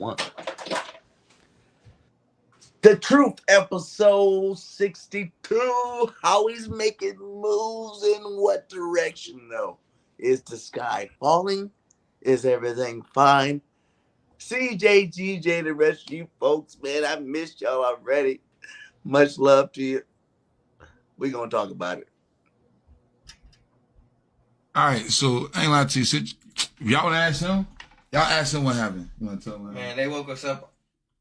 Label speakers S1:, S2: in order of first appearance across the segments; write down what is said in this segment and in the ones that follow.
S1: 1. The Truth, episode 62. How he's making moves in what direction, though? Is the sky falling? Is everything fine? CJ, GJ, the rest of you folks, man, I missed y'all already. Much love to you. We're going to talk about it.
S2: All right, so I ain't lying to you. So, if y'all want to ask him, y'all ask him what happened. You want to tell him?
S3: Man, they woke us up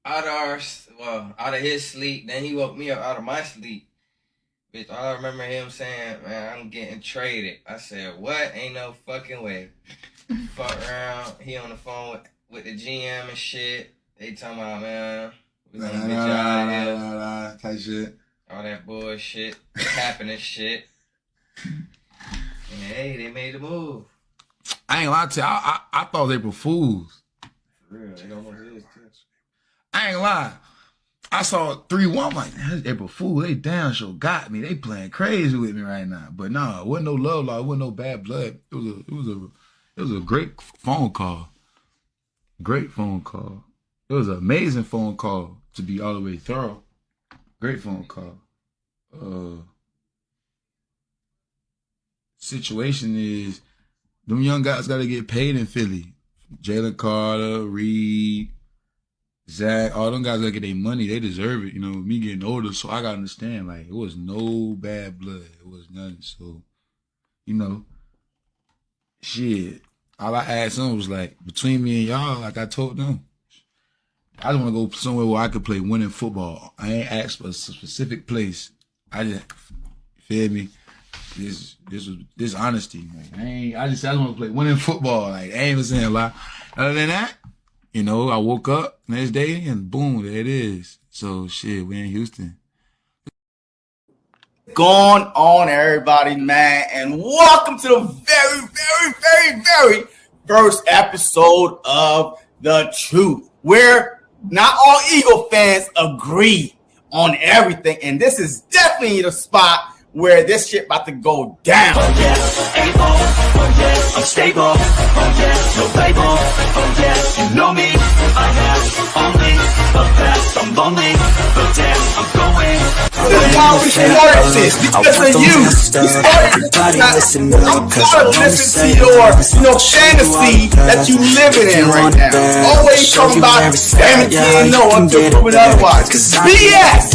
S3: out of his sleep. Then he woke me up out of my sleep. Bitch, all I remember him saying, man, I'm getting traded. I said, what? Ain't no fucking way. Fuck around. He on the phone with the GM and shit. They talking about, man, we gonna get you out of here.
S2: Type shit.
S3: All that bullshit. Happening shit. And hey, they made the move.
S2: I ain't lying to you. I thought they were fools.
S3: For real, they don't know who it is, too.
S2: I ain't lying. I saw 3-1. I'm like, man, April Fool, they damn sure got me. They playing crazy with me right now. But nah, it wasn't no love law. It wasn't no bad blood. It was a great phone call. Great phone call. It was an amazing phone call to be all the way thorough. Great phone call. Situation is, them young guys got to get paid in Philly. Jalen Carter, Reed, Zach, all them guys gotta get their money. They deserve it. You know, me getting older, so I gotta understand, like, it was no bad blood. It was nothing. So, you know, shit. All I asked them was, like, between me and y'all, like I told them, I just want to go somewhere where I could play winning football. I ain't asked for a specific place. I just, feel me? This honesty. Like, I just want to play winning football. Like, I ain't even saying a lot. Other than that, you know, I woke up next day and boom, there it is. So shit, we in Houston.
S1: Going on, everybody, man, and welcome to the very first episode of The Truth, where not all Eagle fans agree on everything, and this is definitely the spot where this shit about to go down.
S4: Oh yes, able. Oh yes, I'm stable. Oh yes, no label. Oh yes, you know me. I have only the best. I'm lonely, but damn, I'm going.
S1: This is how we started this, because of you. We started this. I'm tired of listening to your fantasy that you living in right now. Always talking about everything, no one to prove it otherwise. BS.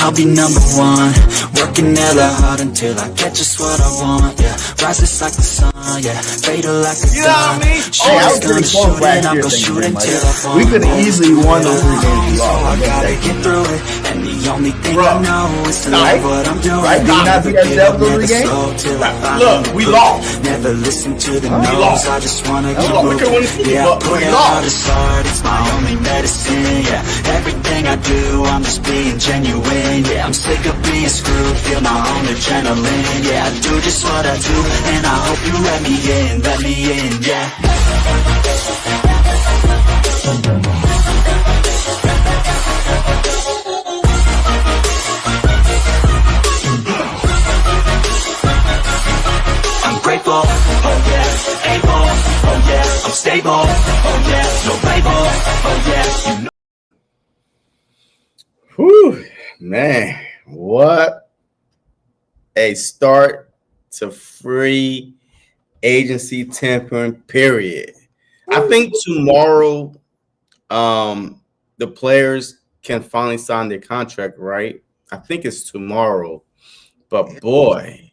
S4: I'll be number one, working hella hard until I get just what I want. Yeah, rises like the sun. Yeah, fatal like a gun.
S1: You know what I mean?
S4: Hey, I was pretty close last year thinking, like,
S1: we could have easily won those 3 games we
S4: so
S1: lost.
S4: I gotta get through it, and the only thing I know is to love what I'm doing.
S1: Right? Did not beat ourselves those 3 games? Look, we lost.
S4: Never listen to the no's. I just wanna keep
S1: We
S4: moving.
S1: could win,
S4: Yeah, I
S1: but
S4: put
S1: we
S4: it hard
S1: lost.
S4: as hard. It's my only medicine. Yeah, everything I do, I'm just being genuine. Yeah, I'm sick of being screwed. Feel my own adrenaline. Yeah, I do just what I do, and I hope you let me in. Let me in. Yeah. I'm grateful, oh yes, able, oh yes, I'm stable, oh yes, no label, oh yes, you know.
S1: Whew, man, what a start to free agency tampering period. I think tomorrow the players can finally sign their contract, right? I think it's tomorrow. But boy,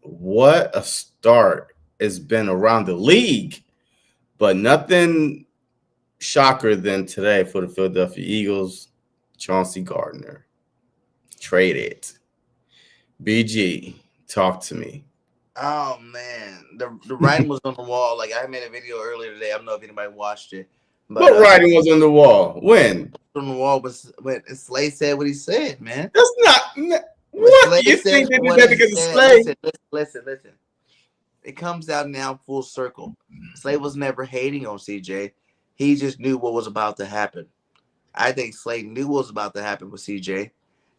S1: what a start it's been around the league. But nothing shocker than today for the Philadelphia Eagles. Chauncey Gardner traded. BG, talk to me.
S5: Oh man, the writing was on the wall. Like I made a video earlier today. I don't know if anybody watched it. But
S1: What writing was on the wall? When?
S5: on the wall was when Slay said what he said, man.
S1: That's not. What? You think they did that because of Slay?
S5: Listen. It comes out now full circle. Slay was never hating on CJ. He just knew what was about to happen. I think Slay knew what was about to happen with CJ.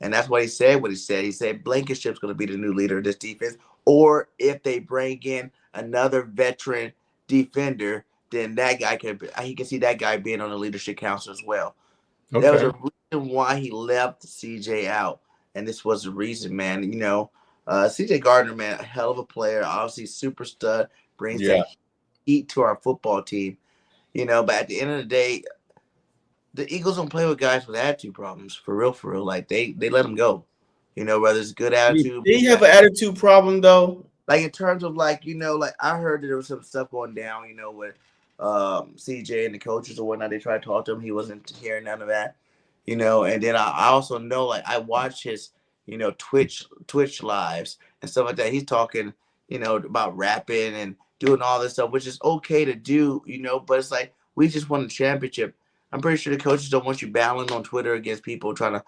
S5: And that's what he said. He said Blankenship's going to be the new leader of this defense. Or if they bring in another veteran defender, then that guy he can see that guy being on the leadership council as well.
S2: Okay.
S5: There was a reason why he left CJ out, and this was the reason, man. CJ Gardner, man, a hell of a player, obviously super stud, brings that heat to our football team. But at the end of the day, the Eagles don't play with guys with attitude problems, for real. Like they let them go. Whether it's good attitude.
S6: Did he have an attitude problem though?
S5: Like in terms of like I heard that there was some stuff going down, with CJ and the coaches or whatnot. They tried to talk to him. He wasn't hearing none of that, And then I also know, like, I watch his Twitch lives and stuff like that. He's talking about rapping and doing all this stuff, which is okay to do, but it's like we just won the championship. I'm pretty sure the coaches don't want you battling on Twitter against people trying to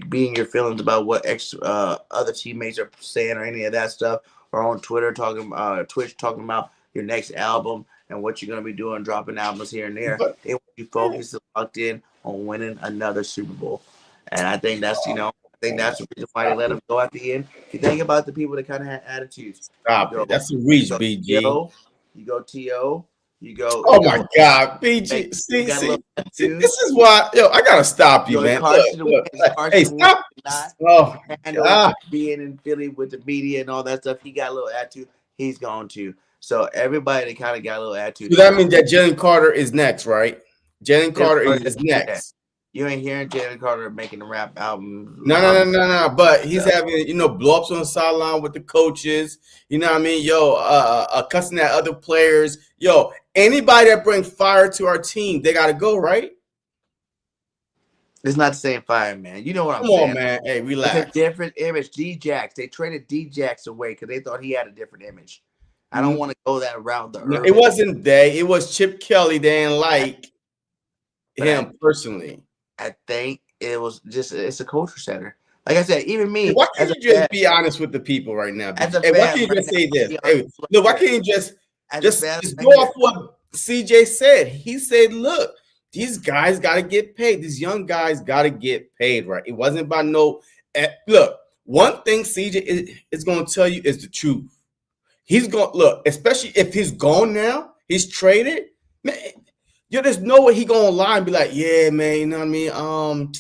S5: be in your feelings about what other teammates are saying or any of that stuff, or on Twitter Twitch talking about your next album and what you're going to be doing, dropping albums here and there. They want you focused and locked in on winning another Super Bowl. And I think that's, the reason why they let him go at the end. If you think about the people that kind of had attitudes.
S6: Stop it. That's a reach, BG.
S5: You go T.O. You go.
S6: Oh my God, BG. See, this is why, I gotta stop you, man. Look. Hey, stop. Oh,
S5: being in Philly with the media and all that stuff, he got a little attitude. He's going to. So everybody that kind of got a little attitude.
S6: So that means that Jalen Carter is next, right? Jalen Carter is next.
S5: You ain't hearing Jalen Carter making a rap album.
S6: No. But he's having, blow ups on the sideline with the coaches. You know what I mean? Cussing at other players. Anybody that brings fire to our team, they got to go, right?
S5: It's not the same fire, man. You know what I'm
S6: saying?
S5: Come
S6: on, man. Hey, relax.
S5: It's a different image. D-Jax. They traded D-Jax away because they thought he had a different image. I don't want to go that route.
S6: It wasn't they. It was Chip Kelly. They didn't like him personally.
S5: I think it was it's a culture setter. Like I said, even me.
S6: Why can't you just be honest with the people right now? Why can't you just say this? Look, why can't you just go off what CJ said? He said, look, these guys got to get paid. These young guys got to get paid, right? It wasn't about look, one thing CJ is going to tell you is the truth. He's going to look, especially if he's gone now, he's traded, man. There's no way he gonna lie and be like, yeah, man, you know what I mean?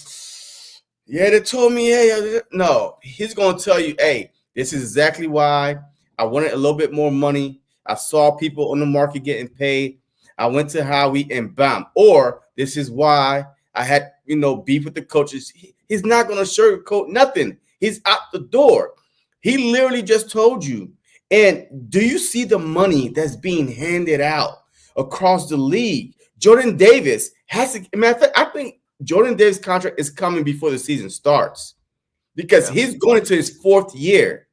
S6: Yeah, they told me, hey, no, he's gonna tell you, hey, this is exactly why I wanted a little bit more money. I saw people on the market getting paid. I went to Howie and bam. Or this is why I had, beef with the coaches. He's not gonna sugarcoat nothing. He's out the door. He literally just told you. And do you see the money that's being handed out across the league? Jordan Davis has to. Matter of fact, I think Jordan Davis' contract is coming before the season starts because he's going into his fourth year.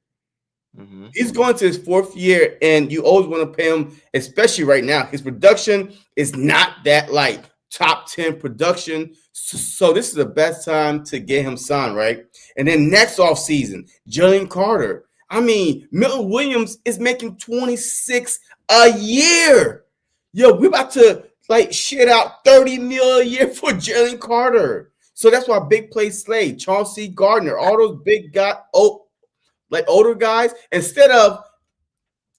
S6: Mm-hmm. He's going to his fourth year, and you always want to pay him, especially right now. His production is not that like top 10 production. So this is the best time to get him signed, right? And then next offseason, Jalen Carter. I mean, Milton Williams is making 26 a year. We're about to shit out 30 mil a year for Jalen Carter. So that's why big play Slade, Chauncey Gardner, all those big older guys, instead of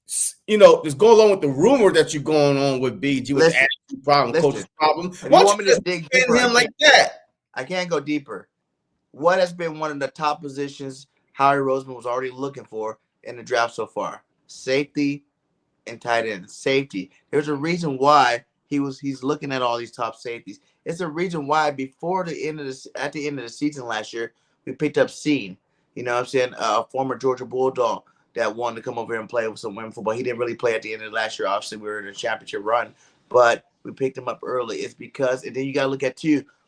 S6: just go along with the rumor that you're going on with BG with attitude problem, coach's problem. Why don't you just dig deeper him like that?
S5: I can't go deeper. What has been one of the top positions Howie Roseman was already looking for in the draft so far? Safety and tight end. Safety. There's a reason why he's looking at all these top safeties. It's a reason why at the end of the season last year, we picked up Scene. You know what I'm saying? A former Georgia Bulldog that wanted to come over here and play with some women football. He didn't really play at the end of last year. Obviously, we were in a championship run, but we picked him up early. It's because, and then you got to look at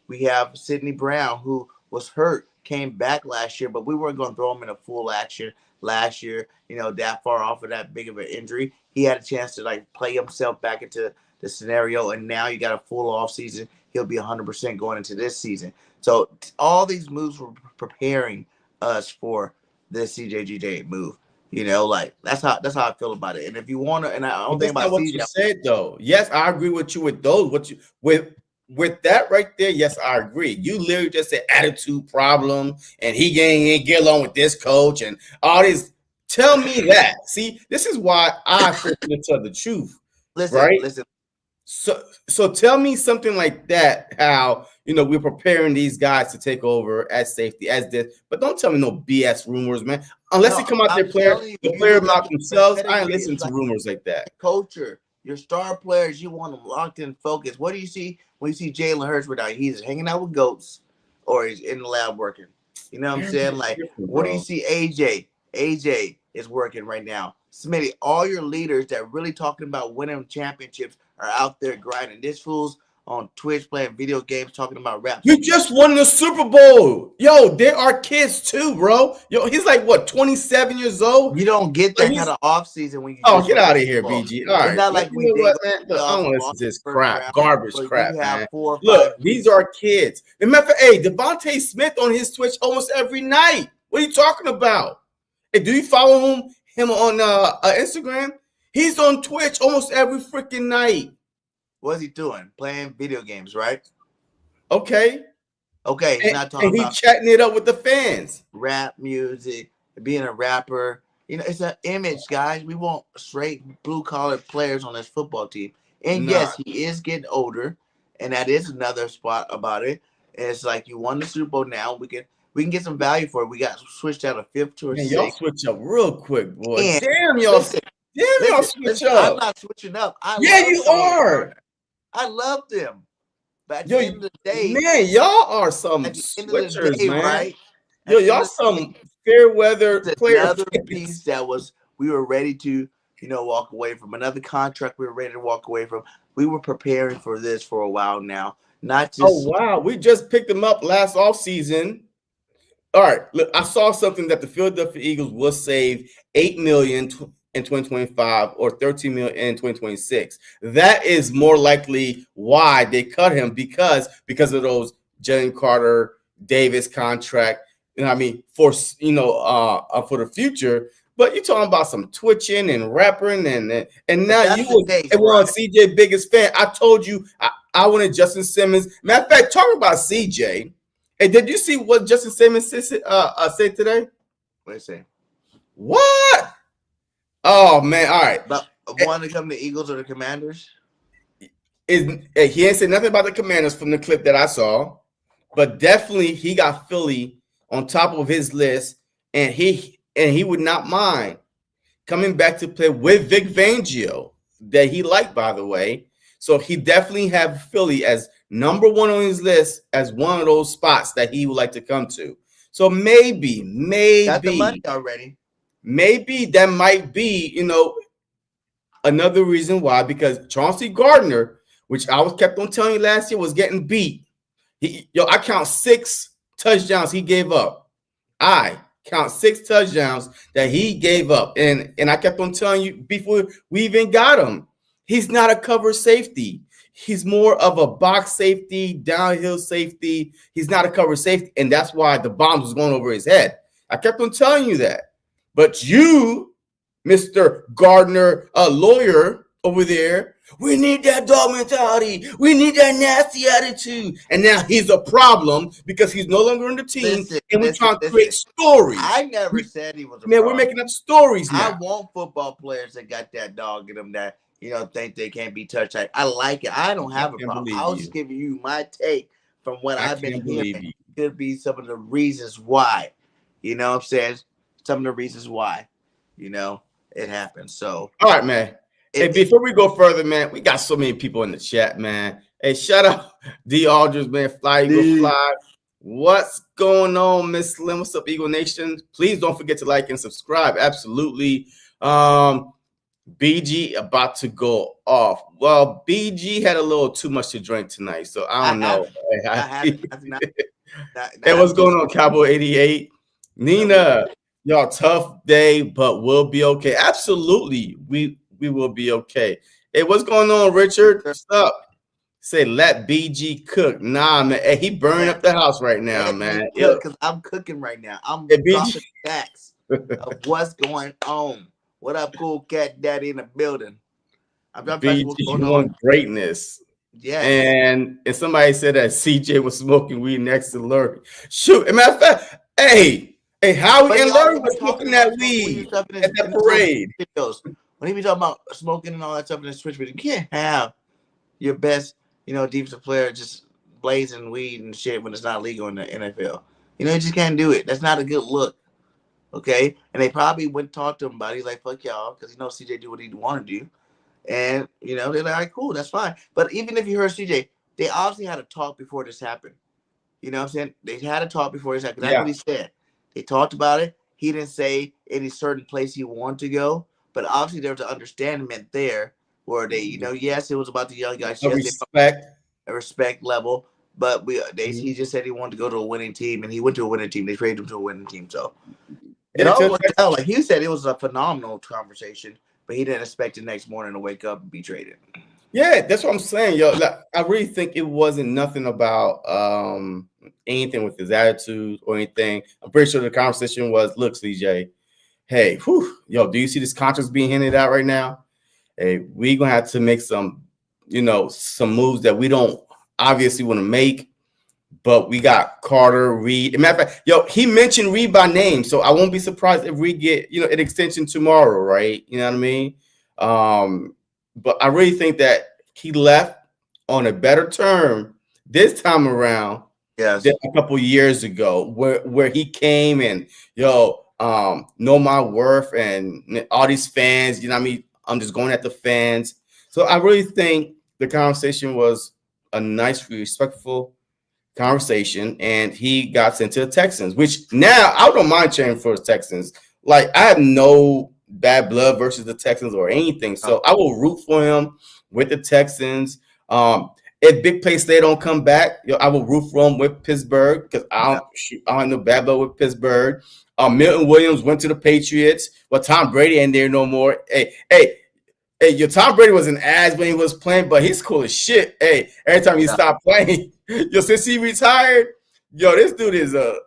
S5: we have Sidney Brown, who was hurt, came back last year, but we weren't going to throw him in a full action last year, that far off of that big of an injury. He had a chance to play himself back into the scenario, and now you got a full off season. He'll be 100% going into this season. So all these moves were preparing us for this CJGJ move. That's how I feel about it. And if you want to, and I don't think about
S6: what you said though. Yes, I agree with you with those. With that right there, yes, I agree. You literally just said attitude problem, and he ain't get along with this coach and all this. Tell me that. See, this is why I feel to tell the truth.
S5: Listen.
S6: So tell me something like that, how we're preparing these guys to take over as safety, as this, but don't tell me no BS rumors, man. Unless they come out there, player about themselves. I ain't listening to rumors like that.
S5: Culture, your star players, you want them locked in, focused. What do you see when you see Jalen Hurts without? He's hanging out with goats, or he's in the lab working. You know what I'm saying? Like, what do you see? AJ is working right now. Smitty, all your leaders that really talking about winning championships are out there grinding. This fool's on Twitch playing video games, talking about rap.
S6: You just won the Super Bowl. Yo, there are kids too, bro. Yo, he's like, what, 27 years old?
S5: You don't get that kind of offseason when you
S6: get out of here, BG. All right.
S5: It's not like we did.
S6: What, man? Look, I don't want to listen to this crap. Garbage crap, man. Look, these are kids. Remember, hey, Devontae Smith on his Twitch almost every night. What are you talking about? Hey, do you follow him on Instagram? He's on Twitch almost every freaking night.
S5: What's he doing? Playing video games, right?
S6: Okay.
S5: He's not talking
S6: and
S5: about
S6: he's chatting it up with the fans.
S5: Rap music, being a rapper. It's an image, guys. We want straight blue-collar players on this football team. And yes, he is getting older, and that is another spot about it. And it's like you won the Super Bowl now. We can get some value for it. We got switched out of 5th to a 6th.
S6: Y'all switch up real quick, boy. And damn, y'all switch up.
S5: I'm not switching up.
S6: You are.
S5: I love them. But at the end of the day,
S6: man, y'all are some switchers, man.
S5: Right?
S6: Y'all some fair weather players.
S5: Another piece that we were ready to, walk away from. Another contract we were ready to walk away from. We were preparing for this for a while now. Not just.
S6: Oh wow, we just picked them up last offseason. All right, look, I saw something that the Philadelphia Eagles will save $8 million in 2025 or $13 million in 2026. That is more likely why they cut him because of those Jalen Carter Davis contract. For the future. But you're talking about some twitching and rapping and now you were on CJ biggest fan. I told you I wanted Justin Simmons. Matter of fact, talking about CJ. Hey, did you see what Justin Simmons said today?
S5: What did he say?
S6: What? Oh man! All right.
S5: But want to come to the Eagles or the Commanders?
S6: He ain't said nothing about the Commanders from the clip that I saw, but definitely he got Philly on top of his list, and he would not mind coming back to play with Vic Fangio, that he liked, by the way. So he definitely have Philly as number 1 on his list as one of those spots that he would like to come to. So maybe
S5: got the money already.
S6: Maybe that might be, another reason why, because Chauncey Gardner, which I was kept on telling you last year, was getting beat. I count 6 touchdowns he gave up. I count 6 touchdowns that he gave up. And I kept on telling you before we even got him, he's not a cover safety. He's more of a box safety, downhill safety. He's not a cover safety. And that's why the bombs was going over his head. I kept on telling you that. But you, Mr. Gardner, a lawyer over there, we need that dog mentality. We need that nasty attitude. And now he's a problem because he's no longer on the team. And we're trying to create stories.
S5: I never said he was a
S6: man,
S5: problem.
S6: We're making up stories now.
S5: I want football players that got that dog in them that, think they can't be touched. I like it. I don't have a problem. I was just giving you my take from what I've been hearing. Could be some of the reasons why. You know what I'm saying? Some of the reasons why, it happens. So,
S6: all right, man. Hey, before we go further, man, we got so many people in the chat, man. Hey, shout out D Aldridge, man. Fly Eagle Fly. What's going on, Miss Slim? What's up, Eagle Nation? Please don't forget to like and subscribe. Absolutely. BG about to go off. Well, BG had a little too much to drink tonight, so I don't know. Hey, what's going on, Cowboy 88? Nina, y'all tough day, but we'll be okay. Absolutely, we will be okay. Hey, what's going on, Richard? What's up? Say, let BG cook. Nah, man. Hey, he burning up the house right now, man.
S5: Because I'm cooking right now. I'm dropping facts of what's going on. What up, cool cat daddy in the building? I'm
S6: BG on greatness.
S5: Yeah.
S6: And somebody said that CJ was smoking weed next to Larry. Shoot, as a matter of fact, hey, Howie and Larry was smoking that weed at that parade.
S5: When he be talking about smoking and all that stuff in his Twitch video, you can't have your best, defensive player just blazing weed and shit when it's not legal in the NFL. You just can't do it. That's not a good look. Okay, and they probably went and talked to him about it. He's like, "Fuck y'all," because CJ do what he want to do, and they're like, "All right, cool, that's fine." But even if you heard CJ, they obviously had a talk before this happened. You know what I'm saying? They had a talk before this happened. That's what he said. They talked about it. He didn't say any certain place he wanted to go, but obviously there was an understanding there where they, yes, it was about the young guys. Yes, a respect level, but he just said he wanted to go to a winning team, and he went to a winning team. They traded him to a winning team, so it all worked out. Like he said, it was a phenomenal conversation, but he didn't expect the next morning to wake up and be traded.
S6: Yeah, that's what I'm saying, yo. Like, I really think it wasn't nothing about anything with his attitude or anything. I'm pretty sure the conversation was, look, CJ, hey, yo, do you see this contract being handed out right now? Hey, we're gonna have to make some, some moves that we don't obviously want to make, but we got Carter, Reed. Matter of fact, yo, he mentioned Reed by name, so I won't be surprised if we get, an extension tomorrow, right? You know what I mean? But I really think that he left on a better term this time around than a couple years ago, where he came and know my worth and all these fans. You know what I mean? I'm just going at the fans. So I really think the conversation was a nice, respectful conversation, and he got sent to the Texans, which now I don't mind cheering for the Texans. Like, I have no bad blood versus the Texans or anything, so I will root for him with the Texans. If Big Play State don't come back, I will root for him with Pittsburgh, because I don't have no bad blood with Pittsburgh. Milton Williams went to the Patriots. Well, Tom Brady ain't there no more. Hey, your Tom Brady was an ass when he was playing, but he's cool as shit. Hey, every time he stopped playing, since he retired, this dude is a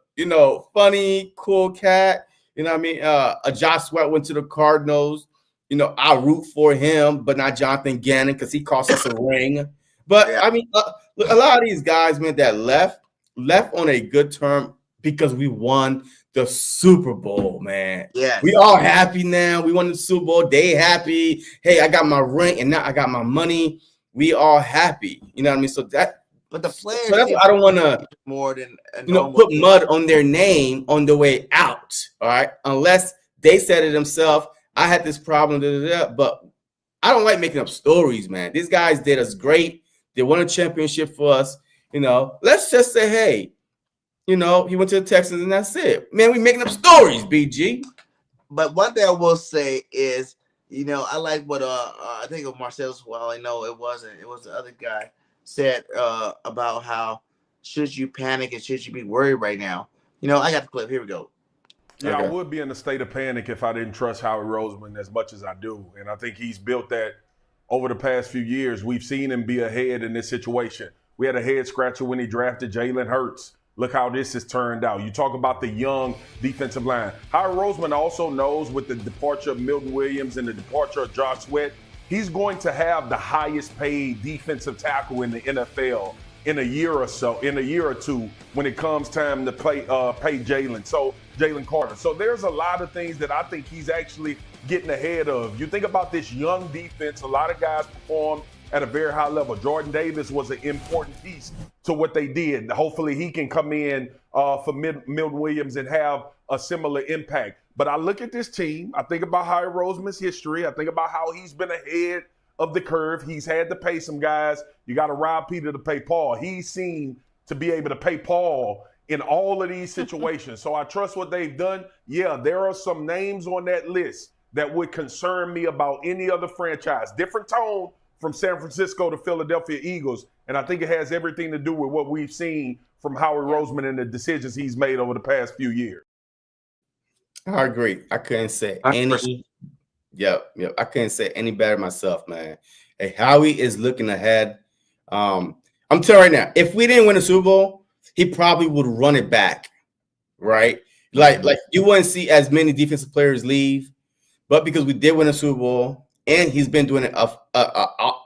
S6: funny, cool cat. You know what I mean? A Josh Sweat went to the Cardinals. I root for him, but not Jonathan Gannon, because he cost us a ring. But I mean, a lot of these guys, man, that left on a good term because we won the Super Bowl, man. Yeah, we all happy now. We won the Super Bowl. They happy. Hey, I got my ring, and now I got my money. We all happy. You know what I mean? So that.
S5: But the players,
S6: so that's why I don't want to
S5: more than
S6: put mud on their name on the way out. All right, unless they said it themselves. I had this problem, but I don't like making up stories, man. These guys did us great. They won a championship for us. Let's just say, hey, he went to the Texans and that's it. Man, we making up stories, BG.
S5: But one thing I will say is, I like what I think of Marcellus. Well, I know it wasn't. It was the other guy said about how should you panic and should you be worried right now. I got the clip. Here we go.
S7: Yeah, okay. I would be in a state of panic if I didn't trust Howie Roseman as much as I do. And I think he's built that over the past few years. We've seen him be ahead in this situation. We had a head scratcher when he drafted Jalen Hurts. Look how this has turned out. You talk about the young defensive line. Howie Roseman also knows with the departure of Milton Williams and the departure of Josh Sweat, he's going to have the highest paid defensive tackle in the NFL in a year or two when it comes time to pay Jalen Carter. So there's a lot of things that I think he's actually getting ahead of. You think about this young defense, a lot of guys performed at a very high level. Jordan Davis was an important piece to what they did. Hopefully he can come in for Milton Williams and have a similar impact. But I look at this team, I think about Howie Roseman's history, I think about how he's been ahead of the curve. He's had to pay some guys. You got to rob Peter to pay Paul. He's seen to be able to pay Paul in all of these situations. So I trust what they've done. Yeah, there are some names on that list that would concern me about any other franchise. Different tone from San Francisco to Philadelphia Eagles. And I think it has everything to do with what we've seen from Howie Roseman and the decisions he's made over the past few years.
S6: I agree. I couldn't say any. Yep. I couldn't say any better myself, man. Hey, Howie is looking ahead. I'm telling you right now, if we didn't win the Super Bowl, he probably would run it back, right? Like you wouldn't see as many defensive players leave, but because we did win a Super Bowl, and he's been doing an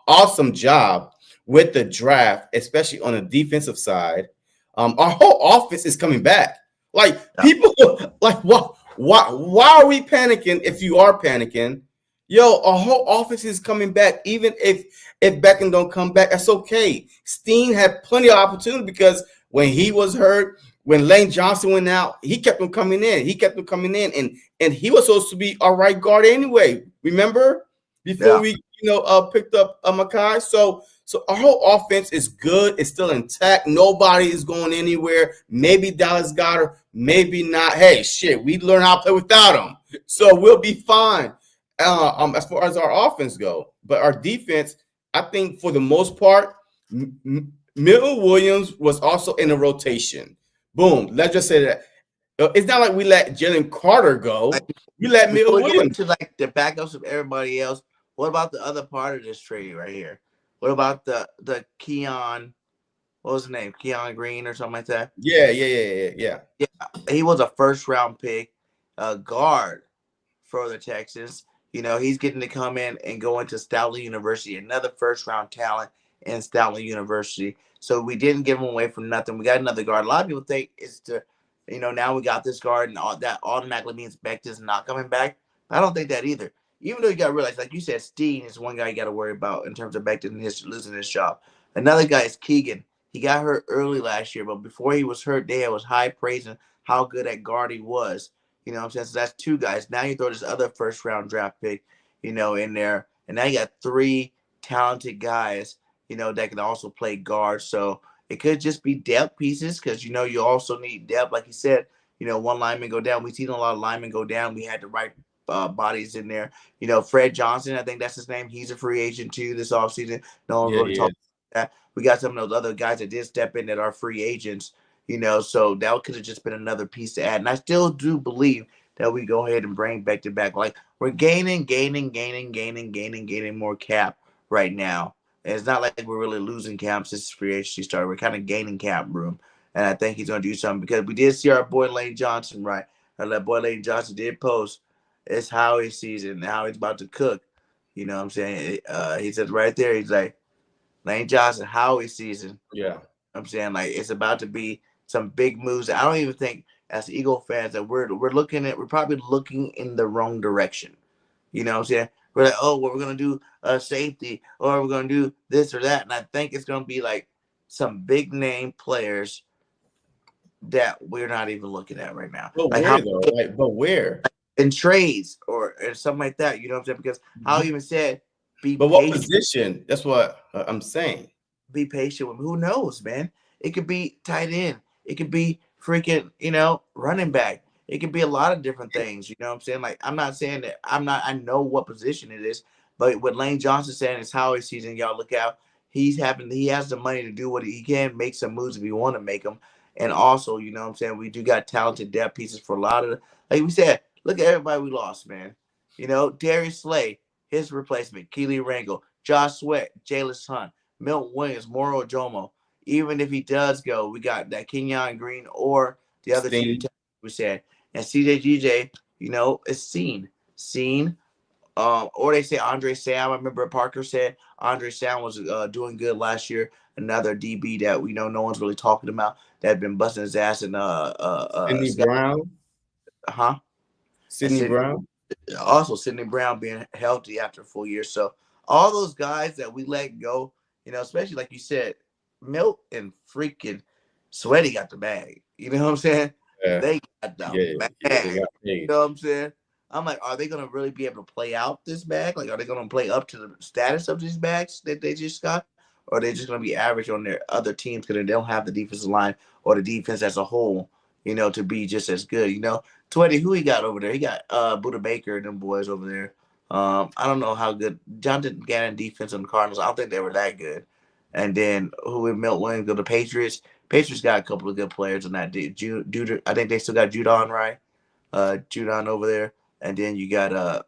S6: awesome job with the draft, especially on the defensive side. Our whole offense is coming back. Like people, like why are we panicking? If you are panicking, Yo, our whole offense is coming back. Even if Beckham don't come back, that's okay. Steen had plenty of opportunity because when he was hurt, when Lane Johnson went out, he kept him coming in. And he was supposed to be our right guard anyway. Remember before we picked up Makai. So our whole offense is good. It's still intact. Nobody is going anywhere. Maybe Dallas Goedert, maybe not. Hey, shit, we learn how to play without him, so we'll be fine. As far as our offense go, but our defense, I think for the most part, Milton Williams was also in a rotation. Boom. Let's just say that it's not like we let Jalen Carter go. We let Milton Williams
S5: to like the backups of everybody else. What about the other part of this trade right here? What about the Keon? What was his name? Keon Green or something like that?
S6: Yeah.
S5: He was a first round pick, guard for the Texans. He's getting to come in and go into Stoutland University, another first round talent in Stoutland University. So we didn't give him away for nothing. We got another guard. A lot of people think it's now we got this guard and all that automatically means Becton's not coming back. I don't think that either. Even though you got to realize, like you said, Steen is one guy you got to worry about in terms of Becton losing his job. Another guy is Keegan. He got hurt early last year, but before he was hurt, they was high praising how good at guard he was. You know what I'm saying? So that's two guys. Now you throw this other first round draft pick, in there. And now you got three talented guys, that can also play guard. So it could just be depth pieces because, you also need depth. Like you said, one lineman go down. We've seen a lot of linemen go down. We had the right bodies in there. Fred Johnson, I think that's his name. He's a free agent too this offseason. No one's really talking about that. We got some of those other guys that did step in that are free agents. So that could have just been another piece to add. And I still do believe that we go ahead and bring back to back. Like we're gaining more cap right now. And it's not like we're really losing cap since free agency started. We're kind of gaining cap room. And I think he's going to do something because we did see our boy Lane Johnson, right? That boy Lane Johnson did post, it's Howie season. Now he's about to cook. You know what I'm saying? He said right there, he's like, Lane Johnson, Howie season.
S6: Yeah.
S5: I'm saying like it's about to be some big moves. I don't even think as Eagle fans that we're probably looking in the wrong direction. You know what I'm saying? We're like, oh, well, we're gonna do a safety or we're gonna do this or that. And I think it's gonna be like some big name players that we're not even looking at right now.
S6: But
S5: like
S6: where though? But where?
S5: In trades or something like that, you know what I'm saying? Because how even said
S6: But what position? That's what I'm saying.
S5: Be patient with who knows, man. It could be tight end. It could be freaking, running back. It could be a lot of different things. You know what I'm saying? Like, I'm not saying that I know what position it is, but what Lane Johnson saying is how his season, y'all look out. He has the money to do what he can, make some moves if he want to make them. And also, you know what I'm saying? We do got talented depth pieces for a lot of like we said, look at everybody we lost, man. Darius Slay, his replacement, Keely Rangel, Josh Sweat, Jalen Hunt, Milton Williams, Moro Jomo. Even if he does go, we got that Kenyon Green or the other two we said. And CJGJ, is seen. Or they say Andre Sam. I remember Parker said Andre Sam was doing good last year. Another DB that no one's really talking about that had been busting his ass in
S6: Sidney Brown. Sidney Brown.
S5: Also, Sidney Brown being healthy after a full year. So all those guys that we let go, especially like you said, Milt and freaking Sweaty got the bag. You know what I'm saying? Yeah. They got the bag. You know what I'm saying? I'm like, are they going to really be able to play out this bag? Like, are they going to play up to the status of these bags that they just got? Or are they just going to be average on their other teams because they don't have the defensive line or the defense as a whole, to be just as good? 20, who he got over there? He got Buda Baker and them boys over there. I don't know how good Jonathan Gannon defense on the Cardinals. I don't think they were that good. And then who would Milt Williams go to Patriots? Patriots got a couple of good players on that. I think they still got Judon, right? Judon over there. And then you got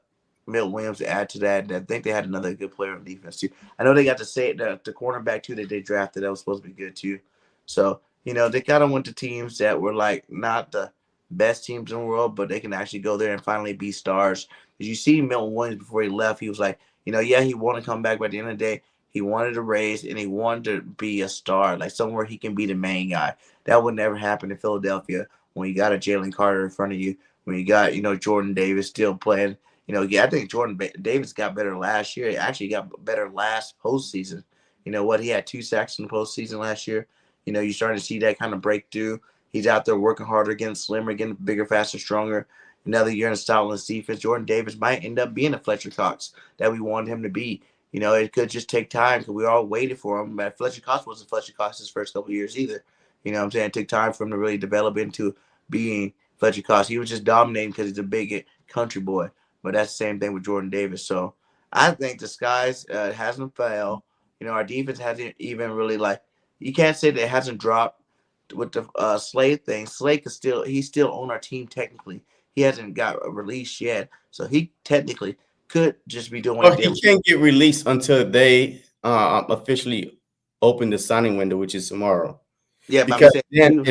S5: Milt Williams to add to that. And I think they had another good player on defense too. I know they got to say the cornerback too that they drafted. That was supposed to be good too. So, they kind of went to teams that were like not the best teams in the world, but they can actually go there and finally be stars. Because you see Milton Williams before he left, he was like, he wanted to come back, but at the end of the day, he wanted to raise and he wanted to be a star, like somewhere he can be the main guy. That would never happen in Philadelphia when you got a Jalen Carter in front of you, when you got, Jordan Davis still playing, I think Jordan Davis got better last year. He actually got better last postseason. He had 2 sacks in the postseason last year. You're starting to see that kind of breakthrough. He's out there working harder, getting slimmer, getting bigger, faster, stronger. Another year in styling defense. Jordan Davis might end up being a Fletcher Cox that we wanted him to be. It could just take time because we all waited for him. But Fletcher Cox wasn't Fletcher Cox his first couple of years either. What I'm saying? It took time for him to really develop into being Fletcher Cox. He was just dominating because he's a big country boy. But that's the same thing with Jordan Davis. So I think the skies hasn't failed. Our defense hasn't even really you can't say that it hasn't dropped with the Slade thing. Slade he's still on our team technically. He hasn't got released yet. So he technically could just be doing
S6: what he can't get released until they officially open the signing window, which is tomorrow.
S5: Yeah,
S6: because then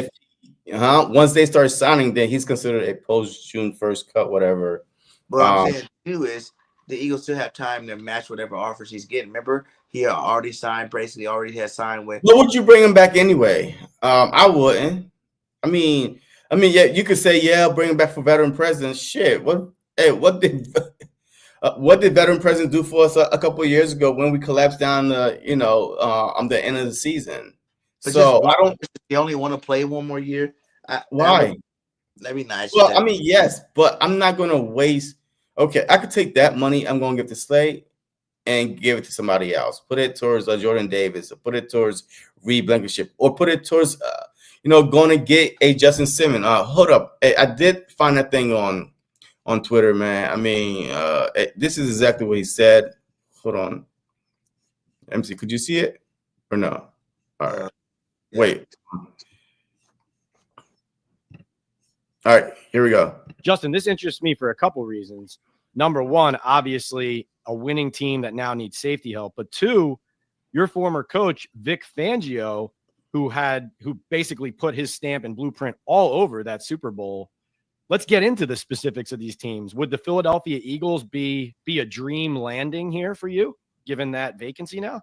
S6: once they start signing, then he's considered a post June 1st cut, whatever.
S5: What I'm saying too is the Eagles still have time to match whatever offers he's getting. Remember, he already signed, basically already has signed with.
S6: But would you bring him back anyway? I wouldn't. I mean, yeah, you could say, yeah, bring him back for veteran presence. Shit, what did veteran presence do for us a couple of years ago when we collapsed down on the end of the season?
S5: But so I don't. You only want to play one more year.
S6: Why?
S5: That'd be nice.
S6: Well, I mean, yes, but I'm not gonna waste. Okay, I could take that money. I'm gonna give to Slade and give it to somebody else. Put it towards Jordan Davis, or put it towards Reed Blankenship, or put it towards going to get a Justin Simmons. Hold up, I did find that thing on Twitter, man. I mean, this is exactly what he said. Hold on, MC, could you see it or no? All right, wait. All right, here we go.
S8: Justin, this interests me for a couple reasons. Number one, obviously a winning team that now needs safety help. But two, your former coach, Vic Fangio, who basically put his stamp and blueprint all over that Super Bowl. Let's get into the specifics of these teams. Would the Philadelphia Eagles be a dream landing here for you, given that vacancy now?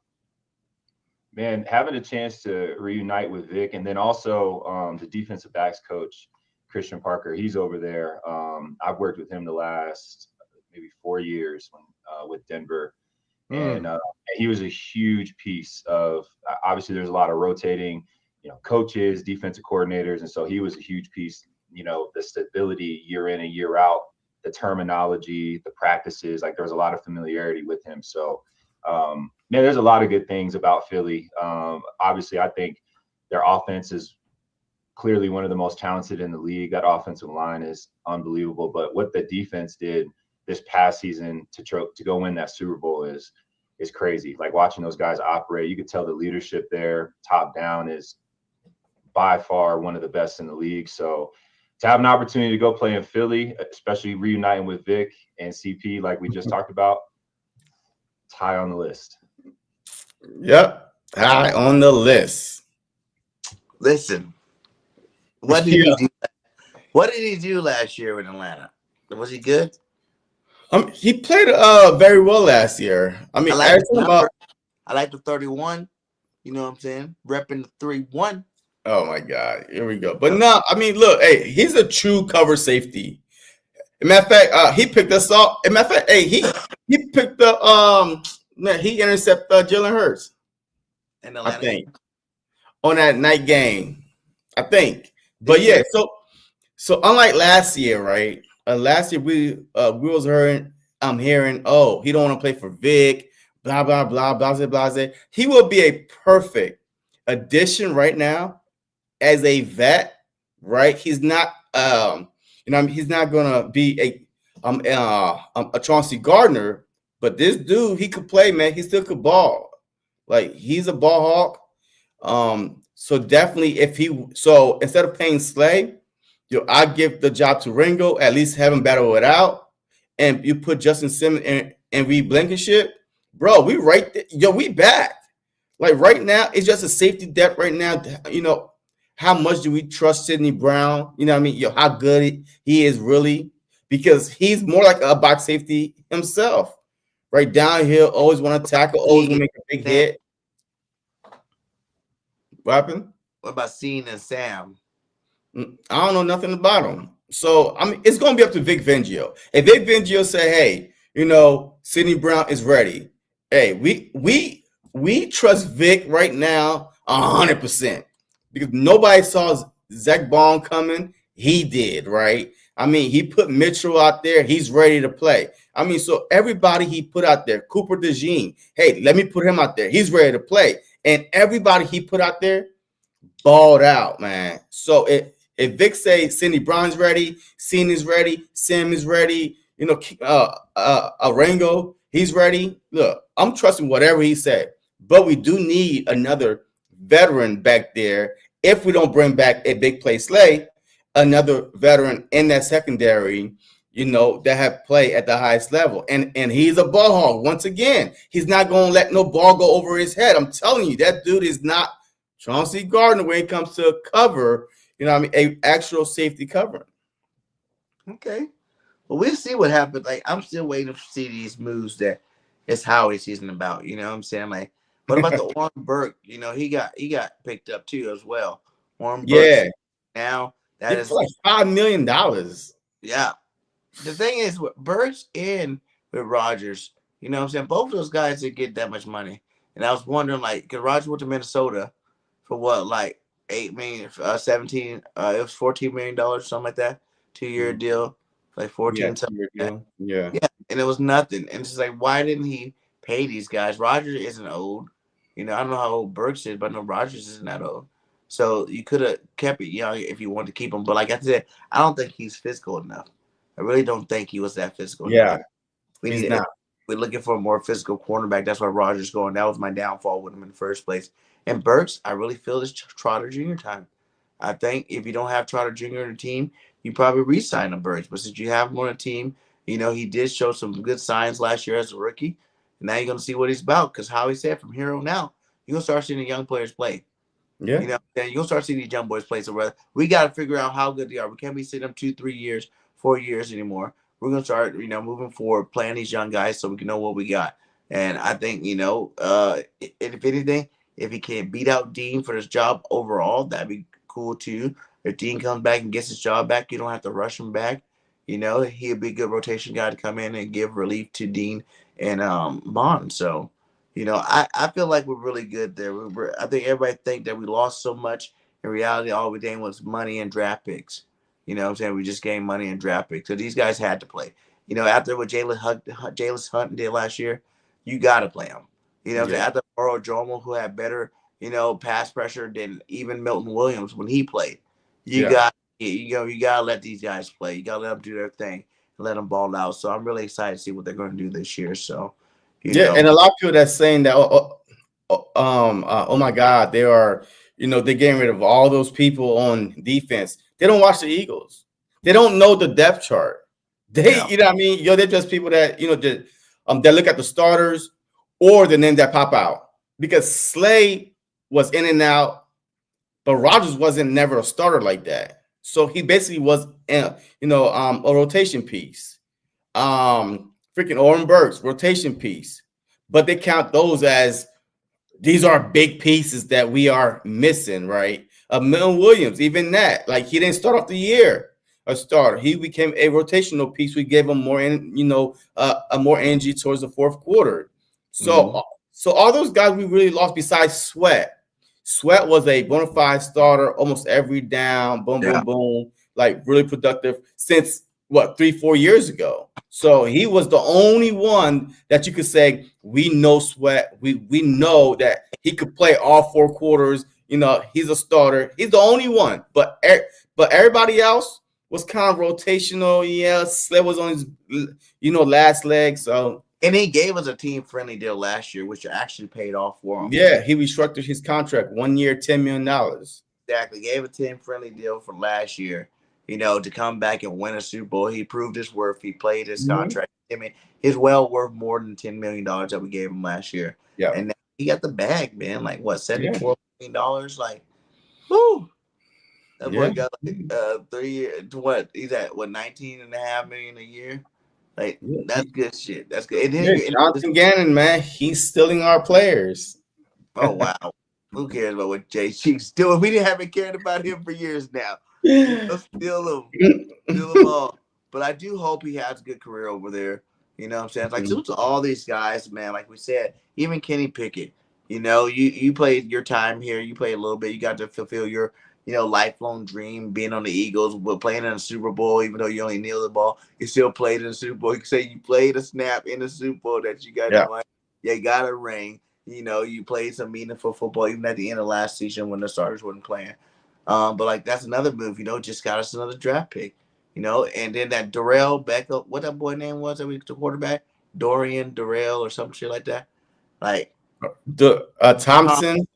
S9: Man, having a chance to reunite with Vic, and then also the defensive backs coach, Christian Parker, he's over there. I've worked with him the last maybe 4 years with Denver. And he was a huge piece of, obviously there's a lot of rotating, coaches, defensive coordinators. And so he was a huge piece, the stability year in and year out, the terminology, the practices, there was a lot of familiarity with him. So, man, there's a lot of good things about Philly. Obviously, I think their offense is clearly one of the most talented in the league. That offensive line is unbelievable. But what the defense did this past season to go win that Super Bowl is crazy. Watching those guys operate, you could tell the leadership there, top down, is by far one of the best in the league. So to have an opportunity to go play in Philly, especially reuniting with Vic and CP, like we just talked about, it's high on the list.
S6: Yep, high on the list.
S5: Listen, what did he do? What did he do last year in Atlanta? Was he good?
S6: He played very well last year. I mean,
S5: I like the 31. You know what I'm saying? Repping the 3-1.
S6: Oh my God, here we go. But no, I mean, look, hey, he's a true cover safety. As a matter of fact, he picked us off. As a matter of fact, hey, he picked the he intercepted Jalen Hurts. I think on that night game, I think. But yeah, so unlike last year, right? Last year we was hearing, I'm hearing, oh, he don't want to play for Vic, blah blah blah, blah blah. He will be a perfect addition right now as a vet, right? He's not, he's not gonna be a Chauncey Gardner, but this dude, he could play, man. He still could ball. He's a ball hawk. So definitely, instead of paying Slay, I give the job to Ringo, at least have him battle it out, and you put Justin Simmons and Reed Blankenship, bro. We right there, we back. Right now, it's just a safety depth right now. How much do we trust Sidney Brown? You know what I mean? How good he is really, because he's more like a box safety himself. Right downhill, always want to tackle, always want to make a big hit. What happened?
S5: What about Cena and Sam?
S6: I don't know nothing about him. So I mean, it's going to be up to Vic Fangio. If Vic Fangio say, "Hey, Sidney Brown is ready," hey, we trust Vic right now 100% because nobody saw Zach Bond coming. He did, right? I mean, he put Mitchell out there. He's ready to play. I mean, so everybody he put out there, Cooper DeJean, hey, let me put him out there. He's ready to play. And everybody he put out there balled out, man. So if Vic say Sidney Brown's ready, Cena is ready, Sam is ready, Arango, he's ready. Look, I'm trusting whatever he said. But we do need another veteran back there. If we don't bring back a big play Slay, another veteran in that secondary, that have play at the highest level. And he's a ball hog. Once again, he's not going to let no ball go over his head. I'm telling you, that dude is not Chauncey Gardner when it comes to cover, a actual safety covering.
S5: Okay. Well, we'll see what happens. Like, I'm still waiting to see these moves that it's Howie season about. You know what I'm saying? Like, what about the Warren Burke? He got picked up too as well. Warren Burke. Now that is
S6: like $5 million.
S5: Yeah. The thing is with Burks and with Rodgers, you know what I'm saying? Both of those guys didn't get that much money. And I was wondering, like, because Rodgers went to Minnesota for what, like 8 million, 17, it was $14 million, something like that. 2-year deal, like 14 something.
S6: Yeah.
S5: And it was nothing. And it's just like, why didn't he pay these guys? Rodgers isn't old. I don't know how old Burks is, but I know Rodgers isn't that old. So you could have kept it young if you wanted to keep him. But like I said, I don't think he's physical enough. I really don't think he was that physical.
S6: Yeah,
S5: enough. We're looking for a more physical cornerback. That's why Rodgers going. That was my downfall with him in the first place. And Burks, I really feel it's Trotter Jr. time. I think if you don't have Trotter Jr. on the team, you probably re-sign him, Burks. But since you have him on the team, he did show some good signs last year as a rookie. And now you're going to see what he's about. Because how he said from here on out, you're going to start seeing the young players play.
S6: Yeah.
S5: You're going to start seeing these young boys play. So we got to figure out how good they are. We can't be sitting them 2-3 years, 4 years anymore. We're going to start, moving forward, playing these young guys so we can know what we got. And I think, if anything, if he can beat out Dean for his job overall, that'd be cool too. If Dean comes back and gets his job back, you don't have to rush him back. He'd be a good rotation guy to come in and give relief to Dean and Bond. So, I feel like we're really good there. I think everybody think that we lost so much. In reality, all we did was money and draft picks. You know what I'm saying? We just gained money and draft picks. So these guys had to play. After what Jalen Hunt did last year, you got to play him. After Burrow Jomo, who had better, pass pressure than even Milton Williams when he played. You got to let these guys play. You got to let them do their thing and let them ball out. So I'm really excited to see what they're going to do this year. So,
S6: and a lot of people that's saying that, oh my God, they are, they're getting rid of all those people on defense. They don't watch the Eagles. They don't know the depth chart. They, you know what I mean? They're just people that, that look at the starters or the names that pop out. Because Slay was in and out, but Rodgers wasn't never a starter like that. So he basically was, a rotation piece. Freaking Oren Burks, rotation piece. But they count those as these are big pieces that we are missing, right? Milton Williams, even that, like he didn't start off the year a starter. He became a rotational piece. We gave him more, more energy towards the fourth quarter. So, so all those guys we really lost besides Sweat. Sweat was a bona fide starter almost every down, boom, boom, boom, like really productive since 3-4 years ago. So he was the only one that you could say we know Sweat. We know that he could play all 4 quarters. He's a starter. He's the only one. But everybody else was kind of rotational. Yeah, Sled was on his last leg. So
S5: and he gave us a team-friendly deal last year, which actually paid off for him.
S6: Yeah, he restructured his contract 1 year, $10 million.
S5: Exactly. Gave a team-friendly deal for last year. To come back and win a Super Bowl. He proved his worth. He played his contract. I mean, he's well worth more than $10 million that we gave him last year.
S6: Yeah.
S5: And now he got the bag, man. Like, what, $74 million? Like, whoo. That boy got like 3 years. What? He's at, $19.5 million a year? Like, that's good shit. That's good. And then
S6: Jonathan Gannon, man, he's stealing our players.
S5: Oh, wow. Who cares about what Jay Cheeks doing? We haven't cared about him for years now. Steal them all. But I do hope he has a good career over there. You know what I'm saying? It's like to all these guys, man, like we said, even Kenny Pickett, you played your time here, you played a little bit, you got to fulfill your, lifelong dream, being on the Eagles, but playing in a Super Bowl, even though you only nailed the ball, you still played in the Super Bowl. You can say you played a snap in the Super Bowl that you got you got a ring. You played some meaningful football, even at the end of last season when the starters weren't playing. But like that's another move, just got us another draft pick. And then that Darrell Beckham, what that boy name was that we the quarterback, Dorian Darrell or some shit like that. Like
S6: Thompson.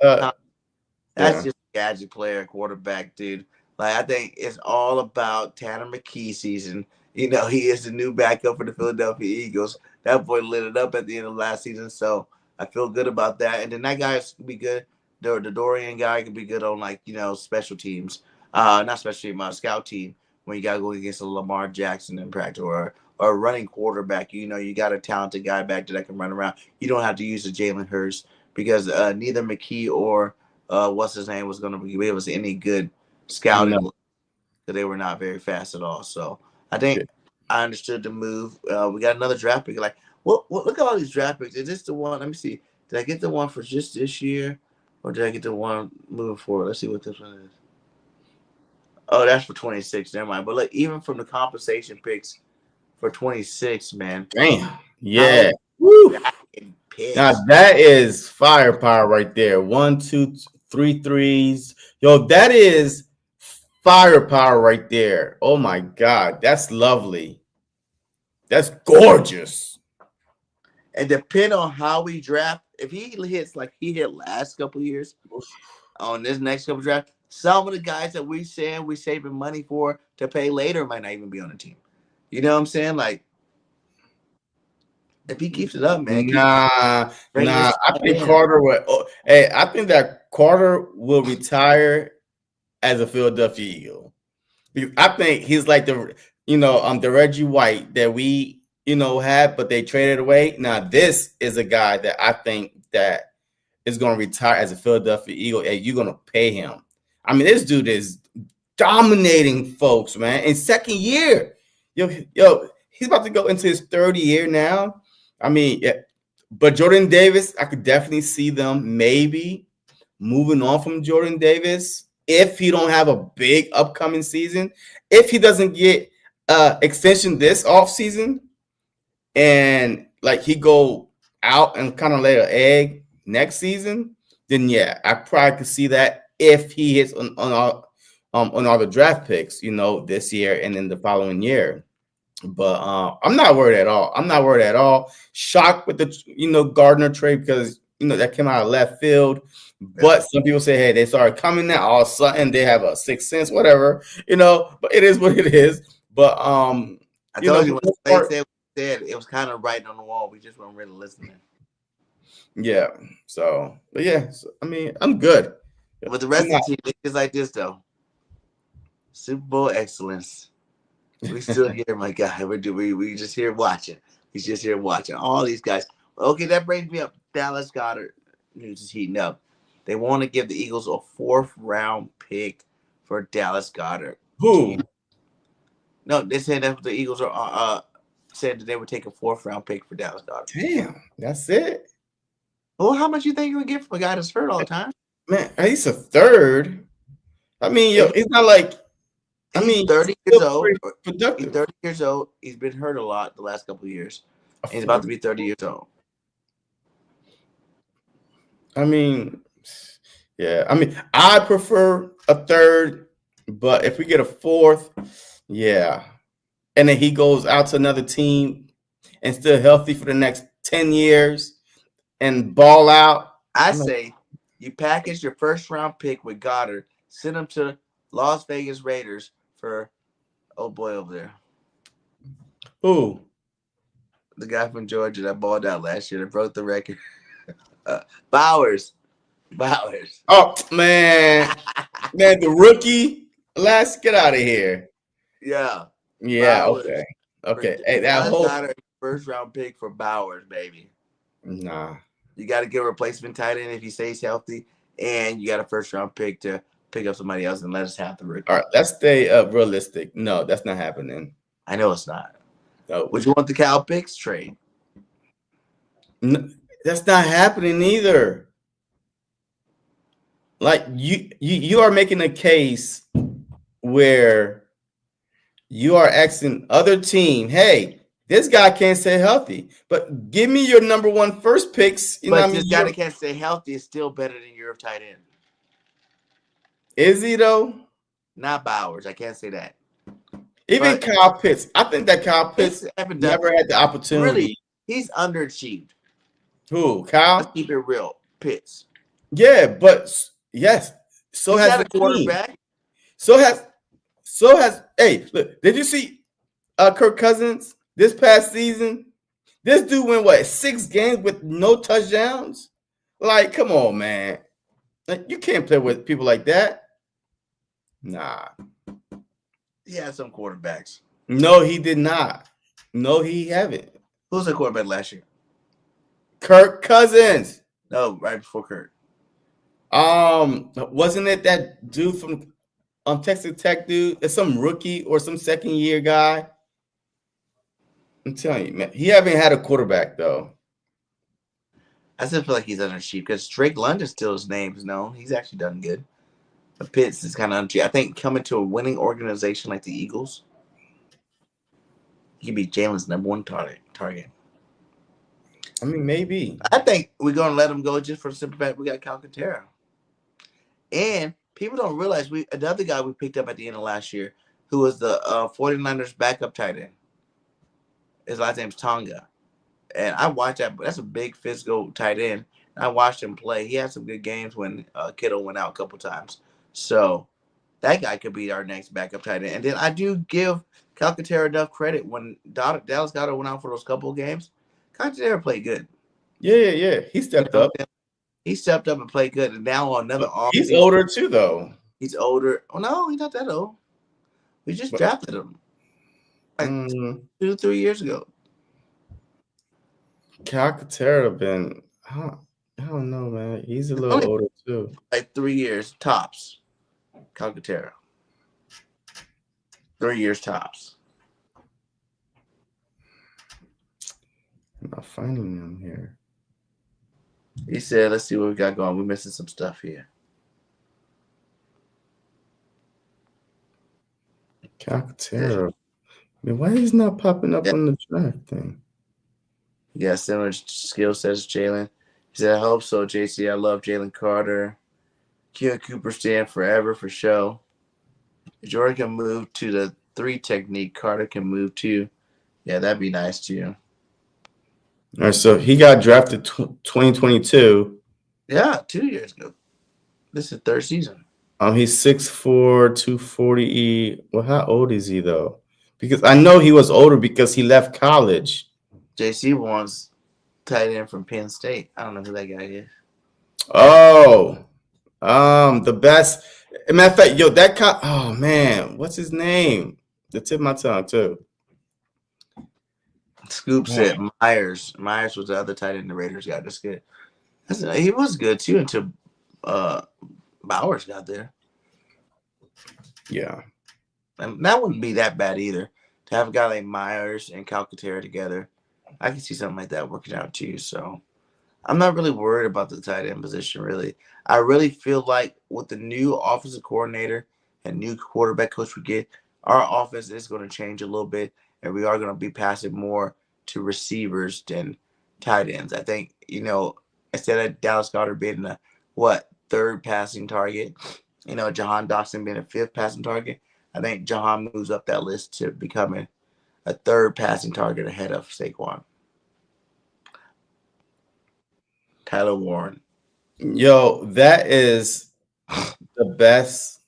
S5: That's just a gadget player, quarterback, dude. Like I think it's all about Tanner McKee season. He is the new backup for the Philadelphia Eagles. That boy lit it up at the end of last season, so I feel good about that. And then that guy can be good. The Dorian guy can be good on special teams. Not special team, scout team. When you gotta go against a Lamar Jackson in practice or a running quarterback, you got a talented guy back there that can run around. You don't have to use a Jalen Hurts because neither McKee or what's his name was going to give us any good scouting because they were not very fast at all. So I think I understood the move. We got another draft pick. Like, look at all these draft picks. Is this the one? Let me see. Did I get the one for just this year, or did I get the one moving forward? Let's see what this one is. Oh, that's for 26. Never mind. But look, even from the compensation picks for 26, man.
S6: Damn. Yeah. Woo. Now that is firepower right there. 1, 2, 3 threes. Yo, that is firepower right there. Oh my God. That's lovely. That's gorgeous.
S5: And depending on how we draft, if he hits like he hit last couple of years on this next couple of draft, some of the guys that we saying we saving money for to pay later might not even be on the team. You know what I'm saying? Like, if he keeps it up, man.
S6: Nah. I think Carter will. I think that Carter will retire as a Philadelphia Eagle. I think he's like the Reggie White that we had, but they traded away. Now this is a guy that I think that is going to retire as a Philadelphia Eagle, and you're going to pay him. I mean, this dude is dominating folks, man. In second year, yo, he's about to go into his third year now. I mean, yeah, but Jordan Davis, I could definitely see them maybe moving on from Jordan Davis if he don't have a big upcoming season. If he doesn't get extension this offseason and like he go out and kind of lay an egg next season, then yeah, I probably could see that if he hits on all the draft picks, this year and then the following year. But I'm not worried at all. Shocked with the Gardner trade because that came out of left field. But some people say, hey, they started coming now. All of a sudden they have a sixth sense, whatever. But it is what it is. But
S5: I told you when they said it was kind of right on the wall. We just weren't really listening.
S6: Yeah. So, but yeah. So, I mean, I'm good.
S5: But the rest of the team is like this though. Super Bowl excellence. We still here, my guy. We just here watching. He's just here watching all these guys. Okay, that brings me up. Dallas Goedert news is heating up. They want to give the Eagles a 4th round pick for Dallas Goedert.
S6: Who?
S5: No, they said that the Eagles are said that they would take a 4th round pick for Dallas Goedert.
S6: Damn, that's it.
S5: Well, how much you think you would get from a guy that's hurt all the time?
S6: Man, at least a third. I mean, it's not like.
S5: He's 30 years old. He's 30 years old. He's been hurt a lot the last couple of years. And he's about to be 30 years old.
S6: I mean, yeah. I mean, I prefer a third, but if we get a 4th, yeah. And then he goes out to another team and still healthy for the next 10 years and ball out.
S5: I say you package your 1st round pick with Goddard, send him to Las Vegas Raiders for old boy over there.
S6: Who?
S5: The guy from Georgia that balled out last year that broke the record. Bowers.
S6: Oh, man. Man, the rookie. Let's get out of here.
S5: Yeah.
S6: Yeah,
S5: Bowers.
S6: Okay. Hey, that whole
S5: 1st round pick for Bowers, baby.
S6: Nah.
S5: You got to get a replacement tight end if he stays healthy, and you got a 1st round pick to pick up somebody else and let us have the rookie.
S6: All right, let's stay realistic. No, that's not happening.
S5: I know it's not.
S6: No.
S5: Would you want the Kyle Pitts trade?
S6: No, that's not happening either. Like you are making a case where you are asking other team, hey, this guy can't stay healthy, but give me your number 1 first picks. You know what I mean?
S5: This guy that can't stay healthy is still better than your tight end.
S6: Is he though?
S5: Not Bowers. I can't say that.
S6: Even Kyle Pitts. I think that Kyle Pitts never had the opportunity.
S5: Really, he's underachieved.
S6: Who? Kyle?
S5: Let's keep it real. Pitts.
S6: Yeah, but yes. So
S5: he's
S6: has
S5: the quarterback.
S6: Team. So has. Hey, look. Did you see Kirk Cousins this past season? This dude went what 6 games with no touchdowns. Like, come on, man. Like, you can't play with people like that. Nah.
S5: He had some quarterbacks.
S6: No, he did not. No, he haven't.
S5: Who was the quarterback last year?
S6: Kirk Cousins.
S5: No, right before Kirk.
S6: Wasn't it that dude from Texas Tech dude? It's some rookie or some second-year guy. I'm telling you, man, he haven't had a quarterback though.
S5: I still feel like he's underachieved because Drake London still his name is known. He's actually done good. But Pitts is kind of underachieved. I think coming to a winning organization like the Eagles, he could be Jalen's number 1 target.
S6: I mean, maybe.
S5: I think we're going to let him go just for the simple fact we got Calcaterra. And people don't realize another guy we picked up at the end of last year who was the 49ers backup tight end. His last name's Tonga. And I watched that. That's a big physical tight end. I watched him play. He had some good games when Kittle went out a couple times. So that guy could be our next backup tight end. And then I do give Calcaterra enough credit. When Dallas Goedert went out for those couple of games, Calcaterra played good.
S6: Yeah. He stepped up.
S5: He stepped up and played good. And now on another
S6: He's older too, though.
S5: He's older. Oh, no, he's not that old. We just drafted him. Like 2-3 years ago.
S6: Calcaterra been, I don't know, man. He's a little older too.
S5: Like 3 years tops. Calcaterra. 3 years tops.
S6: I'm not finding him here.
S5: He said, let's see what we got going. We're missing some stuff here.
S6: Calcaterra. Man, why is he not popping up on the draft thing?
S5: Yeah, similar skill sets, Jalen. He said, I hope so, JC. I love Jalen Carter. Keon Cooper stand forever for show. If Jordan can move to the 3 technique, Carter can move too. Yeah, that'd be nice too.
S6: All right, so he got drafted 2022.
S5: Yeah, 2 years ago. This is 3rd season.
S6: He's 6'4", 240. Well, how old is he though? Because I know he was older because he left college.
S5: JC wants tight end from Penn State. I don't know who that guy is.
S6: Oh, the best. Matter of fact, yo, that guy. Oh man, what's his name? The tip of my tongue too.
S5: Scoop said Myers. Myers was the other tight end the Raiders got. That's good. He was good too until Bowers got there.
S6: Yeah,
S5: and that wouldn't be that bad either. To have a guy like Myers and Calcaterra together, I can see something like that working out too. So I'm not really worried about the tight end position, really. I really feel like with the new offensive coordinator and new quarterback coach we get, our offense is going to change a little bit, and we are going to be passing more to receivers than tight ends. I think, instead of Dallas Goedert being the, 3rd passing target, Jahan Dotson being a 5th passing target, I think Jahan moves up that list to becoming a 3rd passing target ahead of Saquon. Tyler Warren.
S6: Yo, that is the best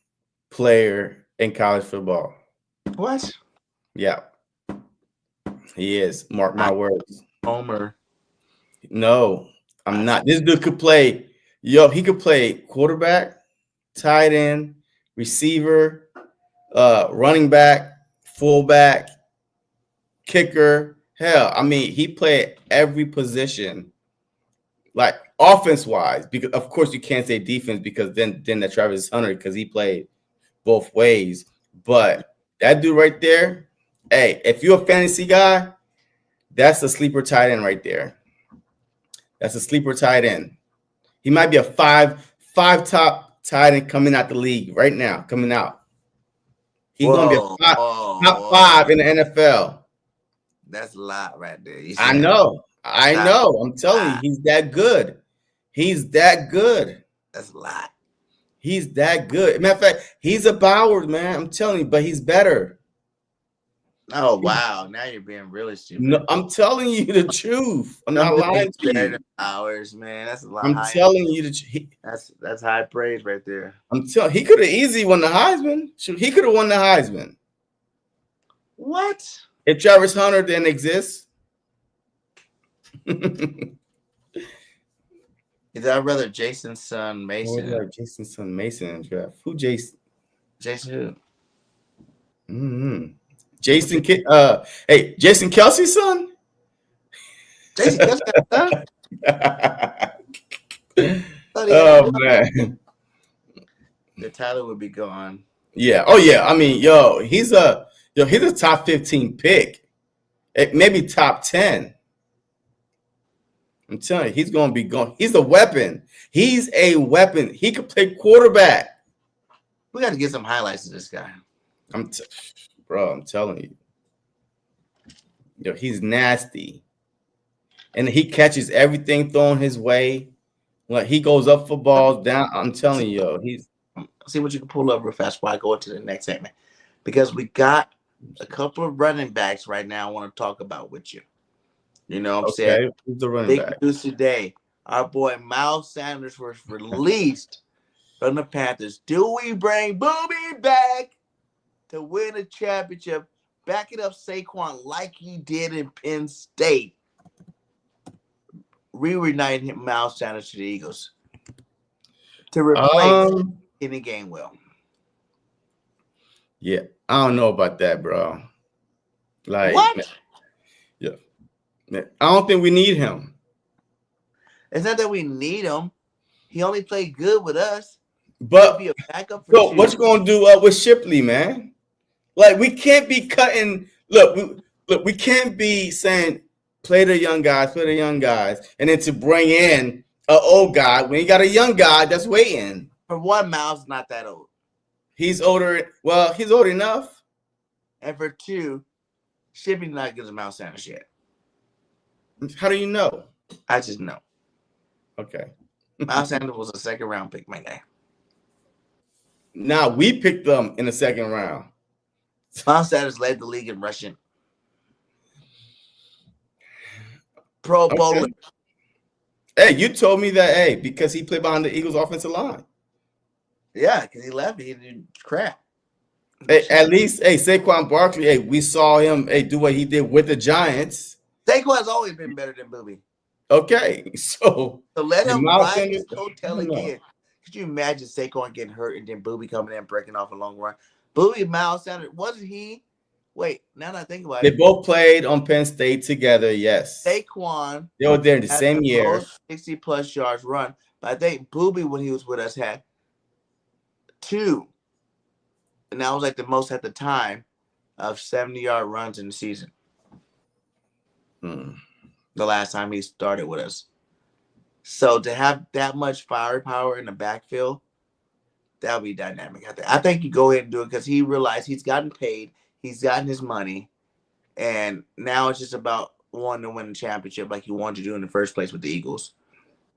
S6: player in college football.
S5: What?
S6: Yeah. He is. Mark my words.
S5: Homer.
S6: No, I'm not. This dude could play. Yo, he could play quarterback, tight end, receiver, running back, fullback, kicker. Hell, I mean, he played every position. like offense wise, because of course you can't say defense because then that Travis Hunter because he played both ways. But that dude right there, hey, if you're a fantasy guy, that's a sleeper tight end right there. That's a sleeper tight end. He might be a five top tight end coming out the league right now, coming out. He's gonna be a top 5 in the NFL.
S5: That's a lot right there.
S6: I know. I'm telling you, he's that good. He's that good.
S5: That's a lot.
S6: He's that good. Matter of fact, he's a Bowers, man. I'm telling you, but he's better.
S5: Oh wow! Now you're being really stupid.
S6: No, I'm telling you the truth. I'm not lying to you.
S5: Hours, man. That's a lot.
S6: I'm telling you the truth.
S5: That's high praise right there.
S6: I'm telling. He could have easily won the Heisman. He could have won the Heisman.
S5: What?
S6: If Travis Hunter didn't exist.
S5: Is that brother Jason's son Mason?
S6: Oh, Jason's son Mason in draft. Who Jason?
S5: Jason who?
S6: Mm-hmm. Jason Jason Kelsey's son?
S5: Jason Kelsey's son?
S6: Oh man.
S5: The Tyler would be gone.
S6: Yeah. Oh yeah. I mean, he's a top 15 pick. Maybe top 10. I'm telling you, he's going to be going. He's a weapon. He's a weapon. He could play quarterback.
S5: We got to get some highlights of this guy.
S6: Bro, I'm telling you. He's nasty. And he catches everything thrown his way. Like he goes up for balls down. I'm telling you, he's.
S5: See what you can pull up real fast while I go into the next segment. Because we got a couple of running backs right now I want to talk about with you. You know what I'm saying?
S6: Who's the running back?
S5: Big news today. Our boy Miles Sanders was released from the Panthers. Do we bring Booby back to win a championship? Back it up Saquon like he did in Penn State. Reunite him, Miles Sanders to the Eagles. To replace Kenny Gainwell.
S6: Yeah, I don't know about that, bro. Like
S5: what?
S6: I don't think we need him.
S5: It's not that we need him. He only played good with us.
S6: But
S5: be a backup for
S6: what you gonna do with Shipley, man? Like we can't be cutting. Look, we can't be saying play the young guys, and then to bring in an old guy when you got a young guy that's waiting.
S5: For one, Miles not that old.
S6: He's older. Well, he's old enough.
S5: And for two, Shipley's not good as Miles Sanders yet.
S6: How do you know?
S5: I just know.
S6: Okay.
S5: Miles Sanders was a second round pick, my guy.
S6: Now we picked them in the second round.
S5: Miles Sanders led the league in rushing. Pro Bowler.
S6: Hey, you told me that, because he played behind the Eagles offensive line.
S5: Yeah, because he left. He did crap.
S6: Hey, at least, Saquon Barkley, we saw him do what he did with the Giants.
S5: Saquon's always been better than Booby.
S6: Okay, so
S5: let him ride his coattail again. Could you imagine Saquon getting hurt and then Booby coming in and breaking off a long run? Booby, Miles Sanders, wasn't he? Wait, now that I think about it.
S6: They both played on Penn State together, yes.
S5: Saquon.
S6: They were there in the same year.
S5: 60-plus yards run. But I think Booby, when he was with us, had 2. And that was like the most at the time of 70-yard runs in the season. The last time he started with us. So to have that much firepower in the backfield, that would be dynamic. I think you go ahead and do it because he realized he's gotten paid, he's gotten his money, and now it's just about wanting to win the championship like you wanted to do in the first place with the Eagles.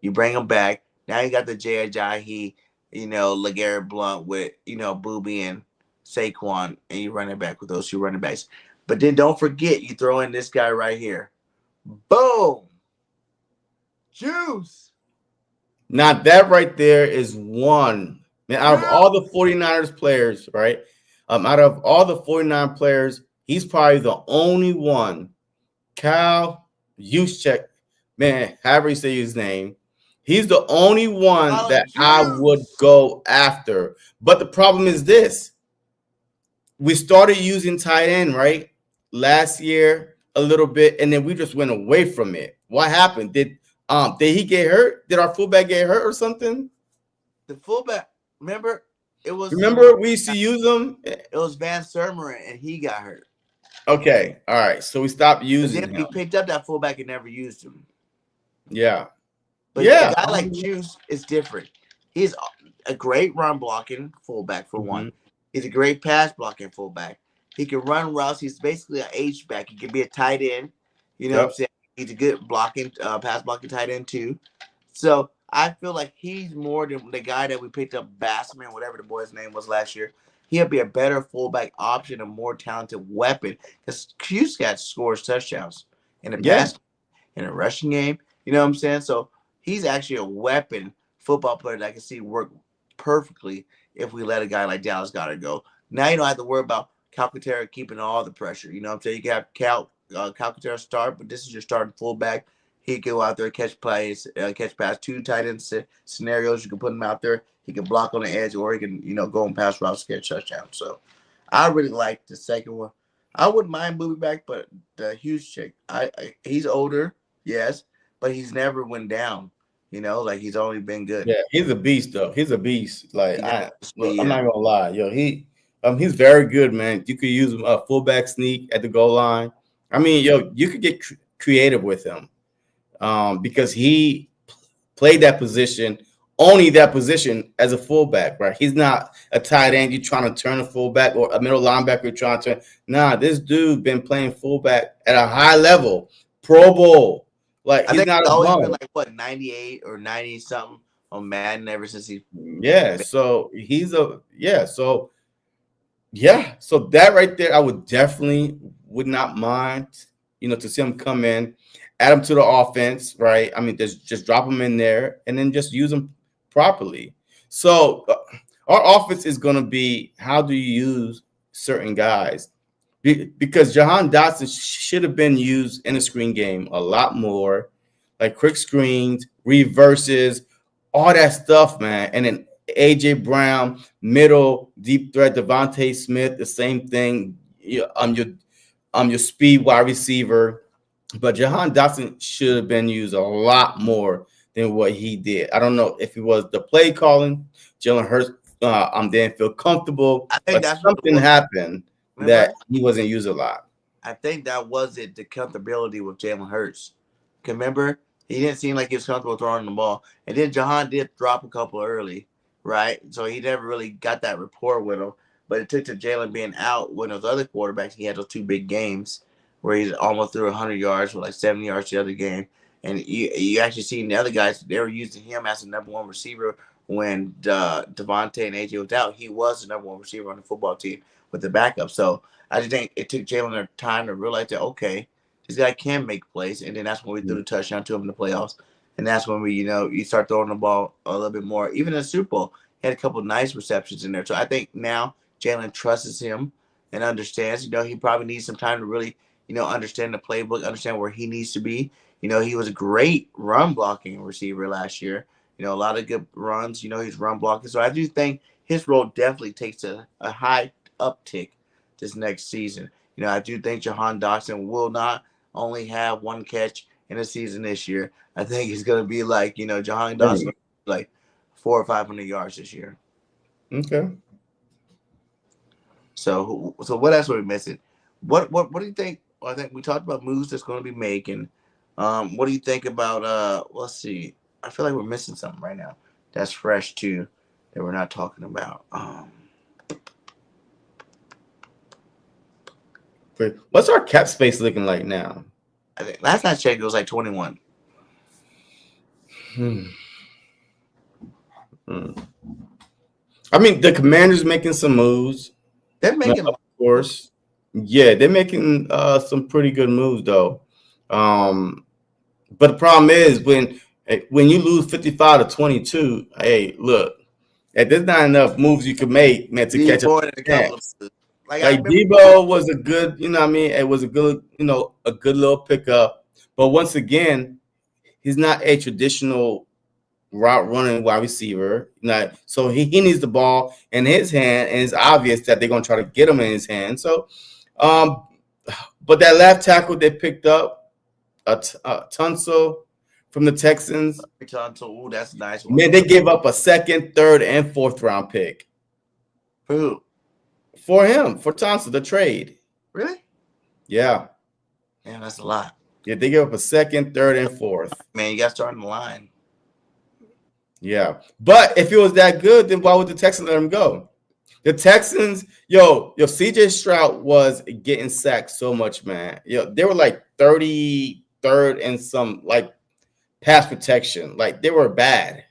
S5: You bring him back. Now you got the Jay Ajayi, LeGarrette Blount with, Booby and Saquon, and you run it back with those 2 running backs. But then don't forget, you throw in this guy right here. Boom. Juice.
S6: Now that right there is one. Man, out of all the 49ers players, right? Out of all the 49 players, he's probably the only one. Kyle Juszczyk, man, however you say his name. He's the only one that I would go after. But the problem is this. We started using tight end, right? Last year, a little bit, and then we just went away from it. What happened? Did Did he get hurt? Did our fullback get hurt or something?
S5: The fullback, remember, it was.
S6: Remember, we used to use him.
S5: It was Van Sermeren, and he got hurt.
S6: Okay, all right. So we stopped using him.
S5: We picked up that fullback and never used him.
S6: Yeah,
S5: but a guy like Juice is different. He's a great run blocking fullback for one. He's a great pass blocking fullback. He can run routes. He's basically an H-back. He can be a tight end. You know what I'm saying? He's a good blocking, pass blocking tight end too. So I feel like he's more than the guy that we picked up, Bassman, whatever the boy's name was last year. He'll be a better fullback option, a more talented weapon. Because Q-Scat scores touchdowns in the pass, in a rushing game. You know what I'm saying? So he's actually a weapon football player that I can see work perfectly if we let a guy like Dallas Goedert go. Now you don't have to worry about Calcaterra keeping all the pressure. You know what I'm saying? You can have Calcaterra start, but this is your starting fullback. He can go out there, catch plays, catch pass, 2 tight end scenarios. You can put him out there. He can block on the edge, or he can, go and pass routes, catch touchdowns. So I really like the second one. I wouldn't mind moving back, but the huge chick, he's older, yes, but he's never went down. Like he's only been good.
S6: Yeah, he's a beast though. He's a beast. Like I'm not gonna lie, he's very good, man. You could use a fullback sneak at the goal line. I mean, you could get creative with him, because he played that position, only that position as a fullback, right? He's not a tight end. You're trying to turn a fullback or a middle linebacker. You're trying to turn. Nah, this dude been playing fullback at a high level, Pro Bowl. Like he's not
S5: always been like what 98 or 90 something on Madden ever since he.
S6: Yeah, so he's so that right there, I would not mind, to see him come in, add him to the offense, right? I mean, just drop him in there and then just use him properly. So our offense is going to be, how do you use certain guys? Because Jahan Dotson should have been used in a screen game a lot more, like quick screens, reverses, all that stuff, man. And then AJ Brown, middle, deep threat, Devontae Smith, the same thing. Your speed wide receiver. But Jahan Dotson should have been used a lot more than what he did. I don't know if it was the play calling, Jalen Hurts didn't feel comfortable. I think that's something happened. Remember, that he wasn't used a lot.
S5: I think that was it, the comfortability with Jalen Hurts. Remember, he didn't seem like he was comfortable throwing the ball. And then Jahan did drop a couple early, right? So he never really got that rapport with him. But it took to Jalen being out when those other quarterbacks, he had those 2 big games where he's almost threw 100 yards with like 70 yards the other game. And you actually seen the other guys, they were using him as the number 1 receiver when Devontae and AJ was out. He was the number 1 receiver on the football team with the backup. So I just think it took Jalen time to realize that, okay, this guy can make plays. And then that's when we threw the touchdown to him in the playoffs. And that's when we, you start throwing the ball a little bit more. Even in the Super Bowl, he had a couple of nice receptions in there. So I think now Jalen trusts him and understands, he probably needs some time to really, understand the playbook, understand where he needs to be. He was a great run blocking receiver last year. A lot of good runs, he's run blocking. So I do think his role definitely takes a high uptick this next season. I do think Jahan Dotson will not only have 1 catch in a season this year. I think he's going to be like, Jahan Dotson, like 400 or 500 yards this year.
S6: Okay.
S5: So what else are we missing? What do you think? I think we talked about moves that's going to be making. What do you think about? Let's see. I feel like we're missing something right now. That's fresh too, that we're not talking about.
S6: What's our cap space looking like now?
S5: I think last time I checked, it was like 21.
S6: I mean, the Commanders making some moves.
S5: They're making,
S6: of course. Yeah, they're making some pretty good moves though. But the problem is when you lose 55-22, hey, look, there's not enough moves you can make, man, to catch up. Like Debo was a good, it was a good, a good little pickup. But once again, he's not a traditional route running wide receiver. So he needs the ball in his hand, and it's obvious that they're going to try to get him in his hand. So, but that left tackle they picked up, Tunsil, from the Texans.
S5: Ooh, that's a nice one.
S6: Man, they gave up a 2nd, 3rd, and 4th round pick.
S5: For who?
S6: For him, for Thompson, the trade.
S5: Really?
S6: Yeah.
S5: Man, that's a lot.
S6: Yeah, they gave up a 2nd, 3rd, and 4th.
S5: Man, you got to start in the line.
S6: Yeah. But if it was that good, then why would the Texans let him go? The Texans, CJ Stroud was getting sacked so much, man. They were like 33rd and some like pass protection. Like they were bad.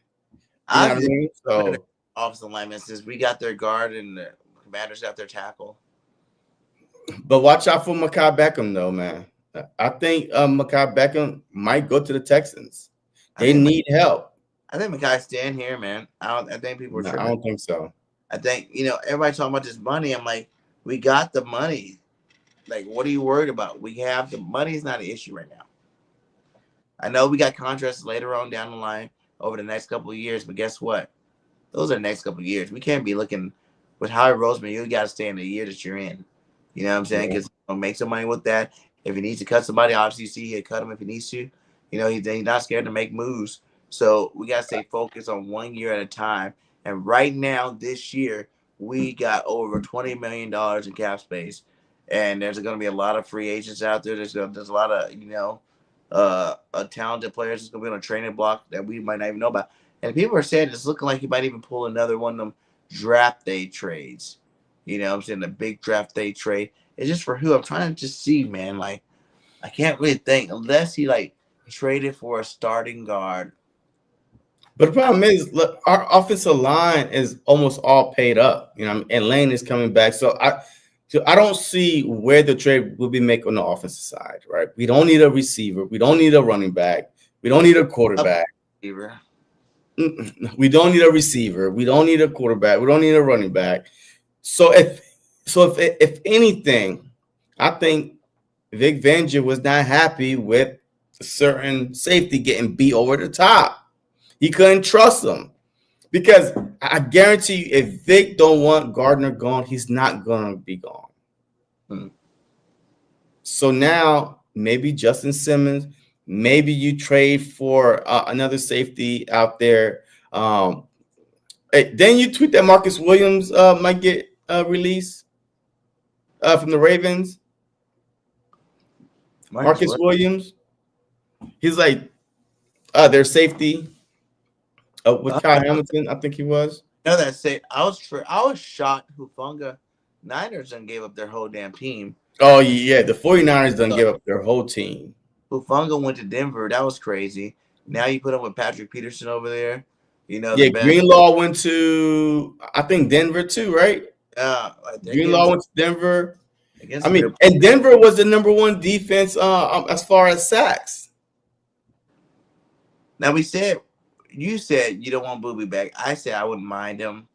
S6: You know what I mean? So
S5: offensive linemen, since we got their guard and the Commanders got their tackle.
S6: But watch out for Mekhi Beckham, though, man. I think Mekhi Beckham might go to the Texans. They need help.
S5: I think Mekhi's staying here, man. I think people are tripping.
S6: I don't think so.
S5: I think, everybody talking about this money. I'm like, we got the money. Like, what are you worried about? We have the money is not an issue right now. I know we got contracts later on down the line over the next couple of years, but guess what? Those are the next couple of years. We can't be looking with Howie Roseman. You got to stay in the year that you're in. You know what I'm saying? Because make some money with that. If he needs to cut somebody, obviously he'll cut him if he needs to. He's not scared to make moves. So we got to stay focused on 1 year at a time. And right now, this year, we got over $20 million in cap space. And there's going to be a lot of free agents out there. There's a lot of talented players that's going to be on a training block that we might not even know about. And people are saying it's looking like he might even pull another one of them draft day trades. You know what I'm saying? The big draft day trade. It's just for who? I'm trying to just see, man. Like, I can't really think unless he, traded for a starting guard.
S6: But the problem is, look, our offensive line is almost all paid up, and Lane is coming back. So I don't see where the trade will be made on the offensive side, right? We don't need a receiver. We don't need a running back. We don't need a quarterback. We don't need a receiver. We don't need a quarterback. We don't need a running back. So if anything, I think Vic Fangio was not happy with a certain safety getting beat over the top. He couldn't trust him because I guarantee you, if Vic don't want Gardner gone, he's not gonna be gone. So now maybe Justin Simmons, maybe you trade for another safety out there. Then you tweet that Marcus Williams might get released from the Ravens. Marcus Williams, he's like their safety. With Kyle Hamilton, I think he was.
S5: I was shocked Hufanga Niners done gave up their whole damn team.
S6: Oh, yeah. The 49ers done give up their whole team.
S5: Hufanga went to Denver. That was crazy. Now you put him with Patrick Peterson over there.
S6: Greenlaw went to, I think, Denver too, right?
S5: Yeah.
S6: Greenlaw went to Denver. And Denver was the number one defense as far as sacks.
S5: Now you said you don't want Booby back. I said I wouldn't mind him.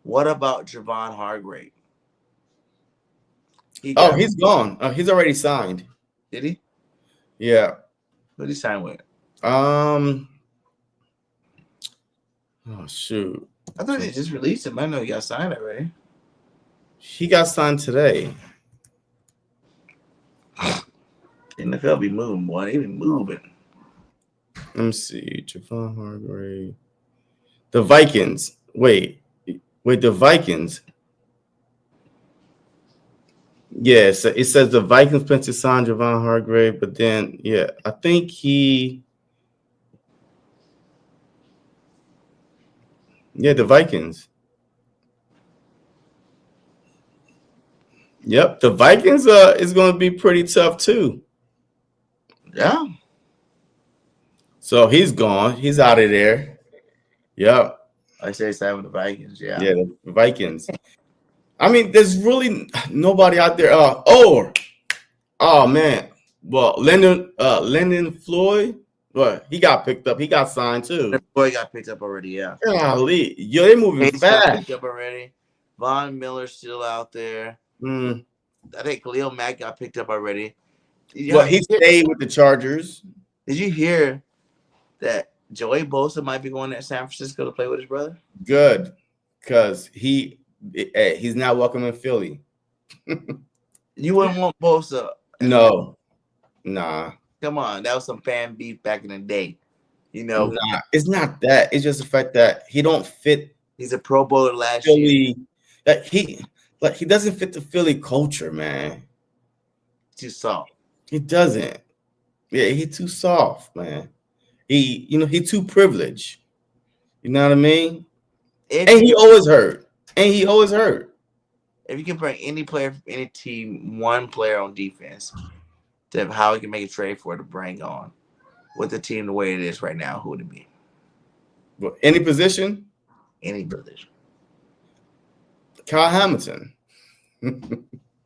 S5: What about Javon Hargrave?
S6: He's gone. He's already signed.
S5: Did he?
S6: Yeah.
S5: Who did he sign with?
S6: Oh shoot.
S5: I thought they just released him. I know he got signed already.
S6: He got signed today.
S5: NFL be moving, boy. They be moving.
S6: Let me see. Javon Hargrave. The Vikings. Wait, the Vikings. Yeah, so it says the Vikings plan to sign Javon Hargrave, but then, I think the Vikings. Yep, the Vikings is going to be pretty tough too.
S5: Yeah.
S6: So he's gone. He's out of there. Yep.
S5: I say sign with the Vikings. Yeah.
S6: Yeah, the Vikings. I mean, there's really nobody out there. Oh man. Well, Lyndon Floyd. Well, he got picked up. He got signed too.
S5: Floyd got picked up already. Yeah.
S6: Golly. Yo, they moving fast.
S5: Picked up already. Von Miller's still out there. I think Khalil Mack got picked up already.
S6: Well, he stayed with the Chargers.
S5: Did you hear that Joey Bosa might be going to San Francisco to play with his brother?
S6: Good, because he's not welcome in Philly.
S5: You wouldn't want Bosa.
S6: No. Nah.
S5: Come on. That was some fan beef back in the day. You know,
S6: it's not that. It's just the fact that he don't fit.
S5: He's a Pro Bowler last year.
S6: That he doesn't fit the Philly culture, man.
S5: Too soft.
S6: He doesn't. Yeah, he's too soft, man. He too privileged. You know what I mean? And he always hurt. If
S5: you can bring any player from any team, one player on defense, to how he can make a trade for to bring on with the team the way it is right now, who would it be?
S6: Well, any position?
S5: Any position.
S6: Kyle Hamilton.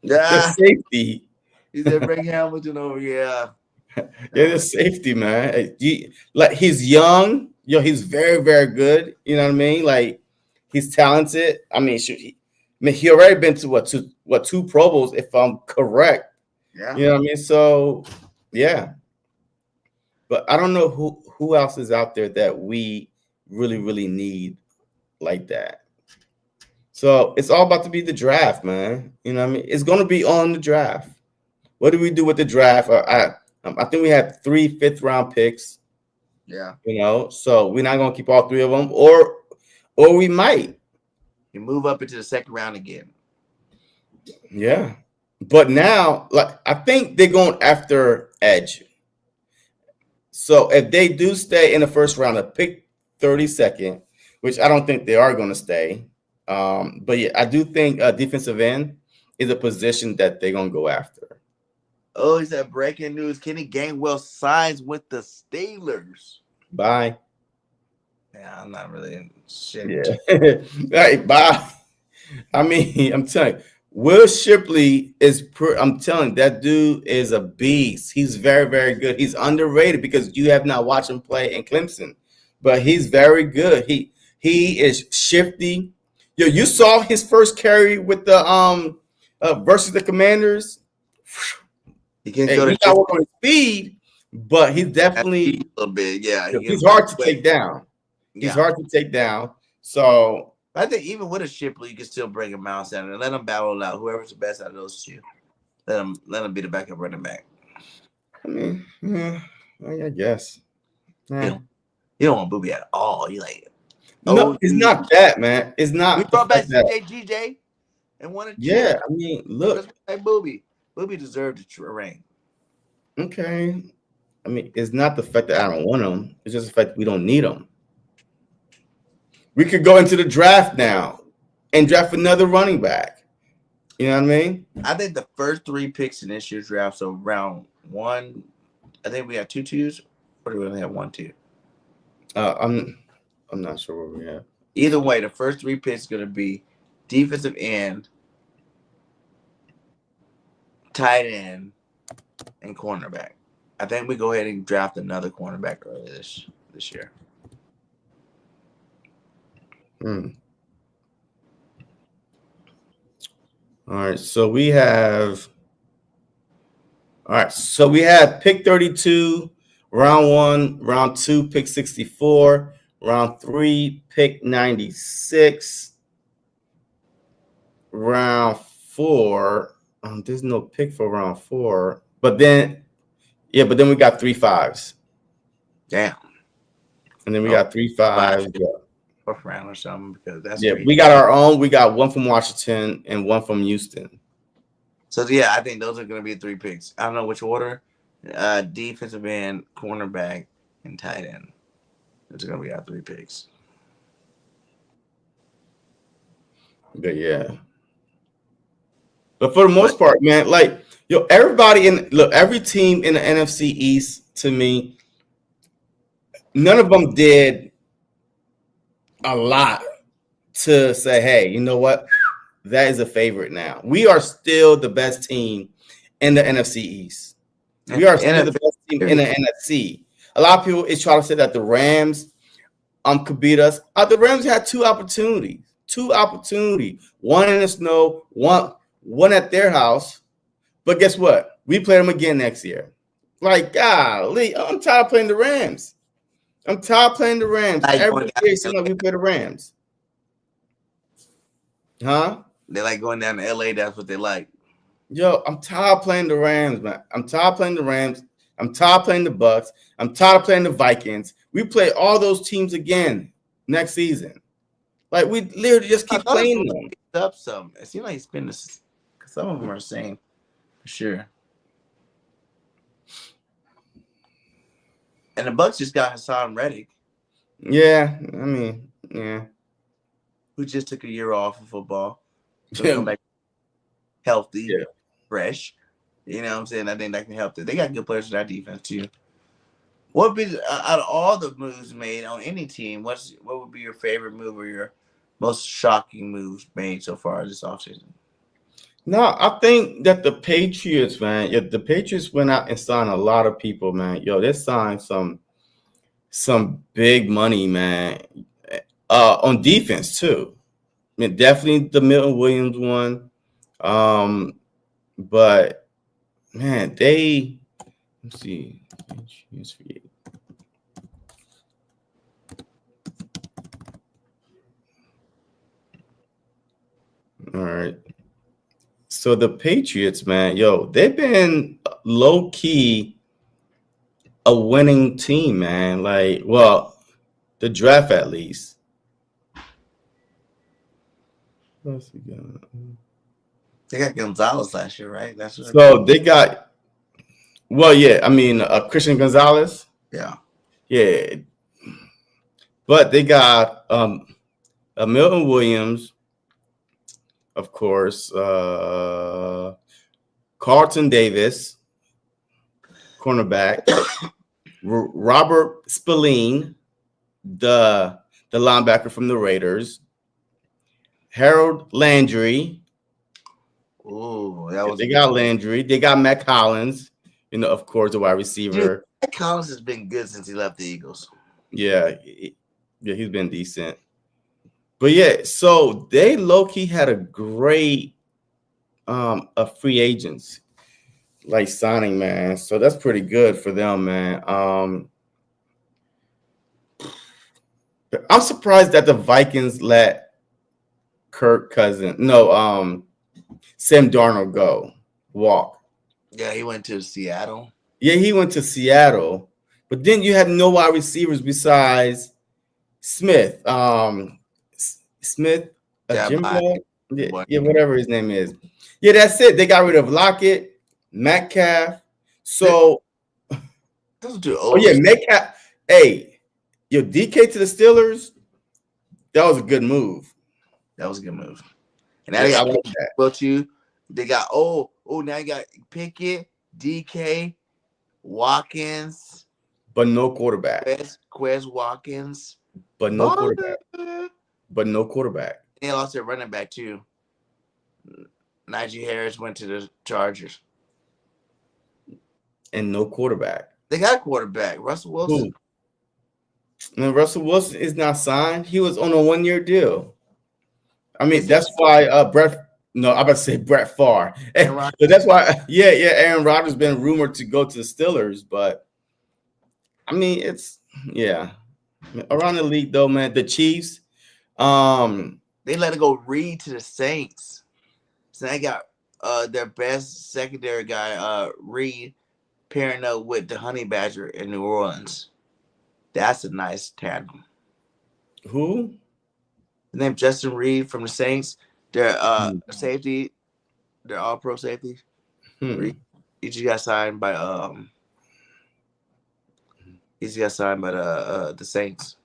S5: Yeah.
S6: Safety.
S5: He said bring Hamilton over. Yeah.
S6: Yeah, the safety, man. He's young. He's very, very good. You know what I mean? Like, he's talented. I mean, he already been to two Pro Bowls, if I'm correct.
S5: Yeah.
S6: You know what I mean? So, yeah. But I don't know who else is out there that we really, really need like that. So it's all about to be the draft, man. You know what I mean? It's going to be on the draft. What do we do with the draft? I think we have 3 5th-round picks.
S5: Yeah.
S6: So we're not going to keep all 3 of them, or we might.
S5: You move up into the 2nd round again.
S6: Yeah. But now, like, I think they're going after edge. So if they do stay in the 1st round of pick 32nd, which I don't think they are going to stay. But yeah, I do think defensive end is a position that they're going to go after.
S5: Oh, he said breaking news. Kenny Gainwell signs with the Steelers.
S6: Bye.
S5: Yeah, I'm not really in shit.
S6: Yeah. Hey, bye. I mean, I'm telling you, Will Shipley I'm telling you, that dude is a beast. He's very, very good. He's underrated because you have not watched him play in Clemson, but he's very good. He is shifty. You saw his first carry with the versus the Commanders.
S5: He can go to
S6: got on his speed, but he's definitely
S5: a little bit. Yeah,
S6: he's hard to take down. He's hard to take down. So
S5: I think even with a Shipley, you can still bring a Miles Sanders and let them battle it out. Whoever's the best out of those two, let them be the backup running back.
S6: I mean, yeah, I guess. Yeah.
S5: You don't want Booby at all. You like
S6: no, it's not that, man. It's not.
S5: We brought back GJ and wanted.
S6: Yeah, I mean, look,
S5: like Booby deserved a ring.
S6: Okay, I mean, it's not the fact that I don't want him. It's just the fact that we don't need him. We could go into the draft now and draft another running back. You know what I mean?
S5: I think the first 3 picks in this year's draft, so round 1, I think we have 2 twos, or do we only have 1 2?
S6: I'm not sure where we have.
S5: Either way, the first 3 picks is going to be defensive end, tight end, and cornerback. I think we go ahead and draft another cornerback early this year.
S6: All right, so we have pick 32, round 1, round 2, pick 64, round 3, pick 96, round 4. There's no pick for round 4, but then we got 3 5s.
S5: Damn.
S6: And then we got 3 5s. Yeah.
S5: 4th round or something, because that's
S6: we got our own. We got 1 from Washington and 1 from Houston.
S5: So yeah, I think those are going to be 3 picks. I don't know which order. Defensive end, cornerback, and tight end. Those are going to be our 3 picks.
S6: But yeah. But for the most part, man, like everybody every team in the NFC East, to me, none of them did a lot to say, hey, you know what? That is a favorite now. We are still the best team in the NFC East. We are still the best team in the NFC. A lot of people is trying to say that the Rams could beat us. The Rams had 2 opportunities. 2 opportunities. 1 in the snow, one at their house. But guess what? We play them again next year. Like, golly, I'm tired of playing the Rams. Every year it seems like we play the Rams. Huh?
S5: They like going down to LA. That's what they like.
S6: Yo, I'm tired of playing the Rams, man. I'm tired of playing the Rams. I'm tired of playing the Bucks. I'm tired of playing the Vikings. we play all those teams again next season. Like we literally just keep playing them.
S5: Up some. It seems like he's been this. Some of them are saying for sure. And the Bucks just got Hassan Reddick.
S6: Yeah, I mean, yeah.
S5: Who just took a year off of football. So come back healthy, fresh. You know what I'm saying? I think that can help them. They got good players for that defense too. What would be out of all the moves made on any team? What would be your favorite move or your most shocking moves made so far this offseason?
S6: No, I think that the Patriots, man. Yeah, the Patriots went out and signed a lot of people, man. Yo, they signed some big money, man. On defense too. I mean, definitely the Milton Williams one. But man, let's see. All right. So the Patriots, man, yo, they've been low key a winning team, man. Like, well, the draft at least.
S5: They got Gonzalez last year, right? That's what
S6: so they got. Well, yeah, I mean, Christian Gonzalez.
S5: Yeah.
S6: Yeah. But they got Milton Williams, of course, Carlton Davis, cornerback, Robert Spillane, the linebacker from the Raiders, Harold Landry.
S5: Oh,
S6: they got Landry. They got Matt Collins, of course, the wide receiver.
S5: Dude, Matt Collins has been good since he left the Eagles.
S6: Yeah, he's been decent. But yeah, so they low-key had a great of free agents like signing, man. So that's pretty good for them, man. I'm surprised that the Vikings let Sam Darnold walk.
S5: Yeah, he went to Seattle.
S6: Yeah, he went to Seattle. But then you had no wide receivers besides Smith. Jimbo? Yeah, whatever his name is. Yeah, that's it. They got rid of Lockett, Metcalf. So, Metcalf. Hey, DK to the Steelers. That was a good move.
S5: That was a good move. And now they got too. They got now you got Pickett, DK, Watkins,
S6: but no quarterback.
S5: Quez Watkins,
S6: but no quarterback. But no quarterback.
S5: They lost their running back too. Najee Harris went to the Chargers.
S6: And no quarterback.
S5: They got a quarterback, Russell Wilson.
S6: And Russell Wilson is not signed. He was on a 1-year deal. I mean, that's why I'm about to say Brett Favre. So that's why, Aaron Rodgers has been rumored to go to the Steelers, but I mean, around the league though, man. The Chiefs,
S5: they let it go Reed to the Saints. So they got their best secondary guy, Reed, pairing up with the Honey Badger in New Orleans. That's a nice tandem.
S6: Who?
S5: The name Justin Reed from the Saints. They're safety. They're all pro safety. He just got signed by the Saints.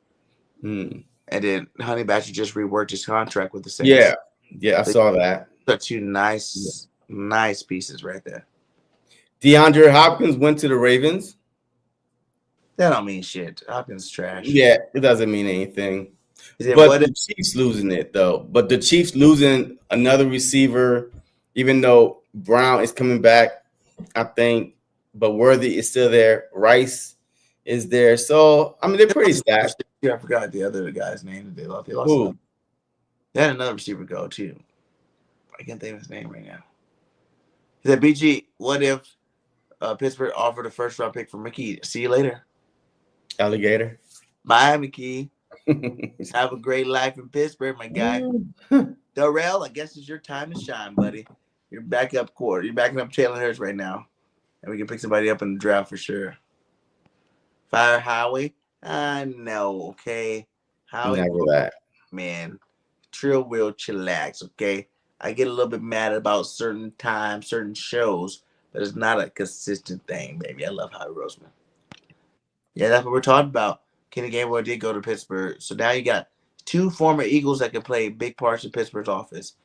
S5: And then Honey Badger just reworked his contract with the Saints.
S6: Yeah, I saw that.
S5: Two nice pieces right there.
S6: DeAndre Hopkins went to the Ravens.
S5: That don't mean shit. Hopkins is trash.
S6: Yeah, it doesn't mean anything. But the Chiefs losing it though. But the Chiefs losing another receiver, even though Brown is coming back, I think. But Worthy is still there. Rice is there. So I mean, they're pretty stacked.
S5: Yeah, I forgot the other guy's name that they lost.
S6: Who?
S5: They had another receiver go too. I can't think of his name right now. He said, "BG, what if Pittsburgh offered a first-round pick for McKee? See you later,
S6: alligator."
S5: Bye, McKee. Have a great life in Pittsburgh, my guy. Darrell, I guess it's your time to shine, buddy. You're back up court. You're backing up Taylor Hurts right now, and we can pick somebody up in the draft for sure. Fire Howie. I know, okay. Howie,
S6: Never that.
S5: man, Trill will chillax, okay. I get a little bit mad about certain times, certain shows, but it's not a consistent thing, baby. I love Howie Roseman. Yeah, that's what we're talking about. Kenny Gainwell did go to Pittsburgh, so now you got two former Eagles that can play big parts in Pittsburgh's offense: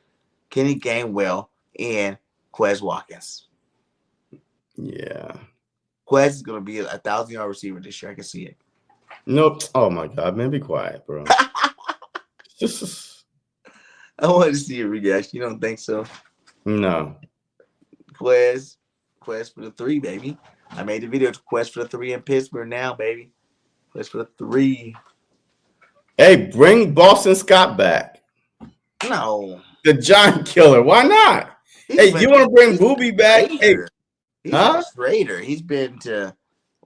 S5: Kenny Gainwell and Quez Watkins.
S6: Yeah.
S5: Quez is going to be a 1,000-yard receiver this year. I can see it.
S6: Nope. Oh my God, man, be quiet, bro.
S5: I wanted to see a reaction. You don't think so?
S6: No.
S5: Quez for the 3, baby. I made the video to Quez for the 3 in Pittsburgh now, baby. Quez for the 3.
S6: Hey, bring Boston Scott back.
S5: No.
S6: The Giant Killer. Why not? Hey, you want to bring Booby back? Hey,
S5: he's a traitor. He's been to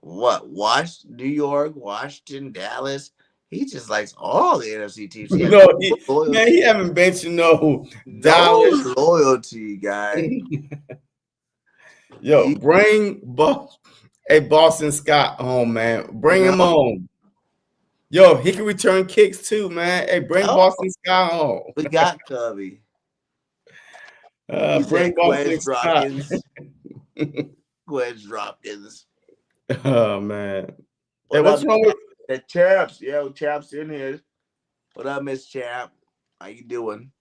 S5: New York, Washington, Dallas. He just likes all the NFC teams.
S6: He haven't mentioned Dallas
S5: loyalty, guy.
S6: Yo, bring Boston Scott home, man. Bring him home. Yo, he can return kicks too, man. Hey, bring Boston Scott home.
S5: We got Cubby.
S6: Bring Boston Scott.
S5: Quez Dropkins.
S6: Oh man. Hey, what's wrong with
S5: the Chaps? Yo, Chaps in here. What up, Miss Chap? How you doing?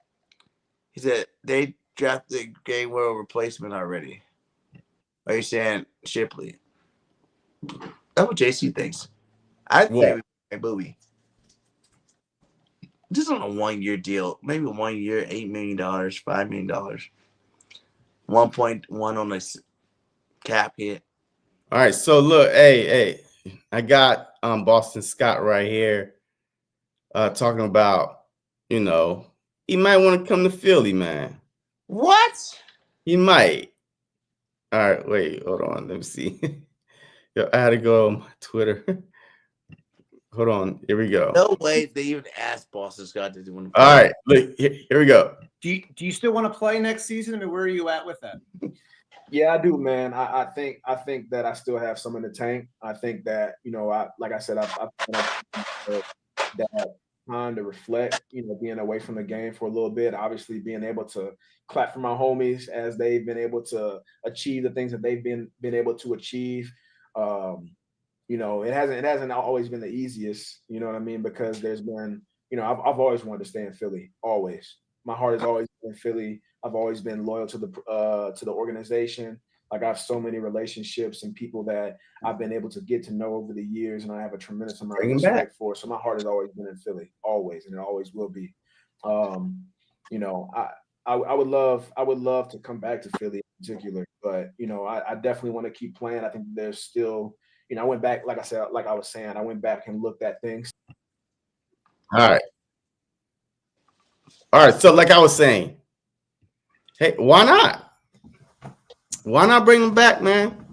S5: He said they drafted Gainwell replacement already. Are you saying Shipley? That's what JC thinks. I think Booby. Just on a 1-year deal, maybe 1 year, $8 million, $5 million, 1.1 on the cap hit.
S6: All right, so look, hey, I got Boston Scott right here, talking about, he might want to come to Philly, man.
S5: What?
S6: He might. All right, wait, hold on, let me see. Yo, I had to go on my Twitter. Hold on, here we go.
S5: No way they even asked Boston Scott to do one.
S6: All right, look, here we go.
S10: Do you still want to play next season? I mean, where are you at with that?
S11: Yeah, I do, man. I think that I still have some in the tank. I think that, like I said, I've that time to reflect, being away from the game for a little bit, obviously being able to clap for my homies as they've been able to achieve the things that they've been able to achieve. It hasn't always been the easiest, you know what I mean? Because there's been, I've always wanted to stay in Philly, always. My heart has always been in Philly. I've always been loyal to the organization. Like, I have so many relationships and people that I've been able to get to know over the years, and I have a tremendous amount of respect for. So my heart has always been in Philly, always, and it always will be. I would love to come back to Philly in particular, but I definitely want to keep playing. I think there's still, I went back, like I was saying, I went back and looked at things.
S6: All right. So like I was saying, hey, why not? Why not bring him back, man?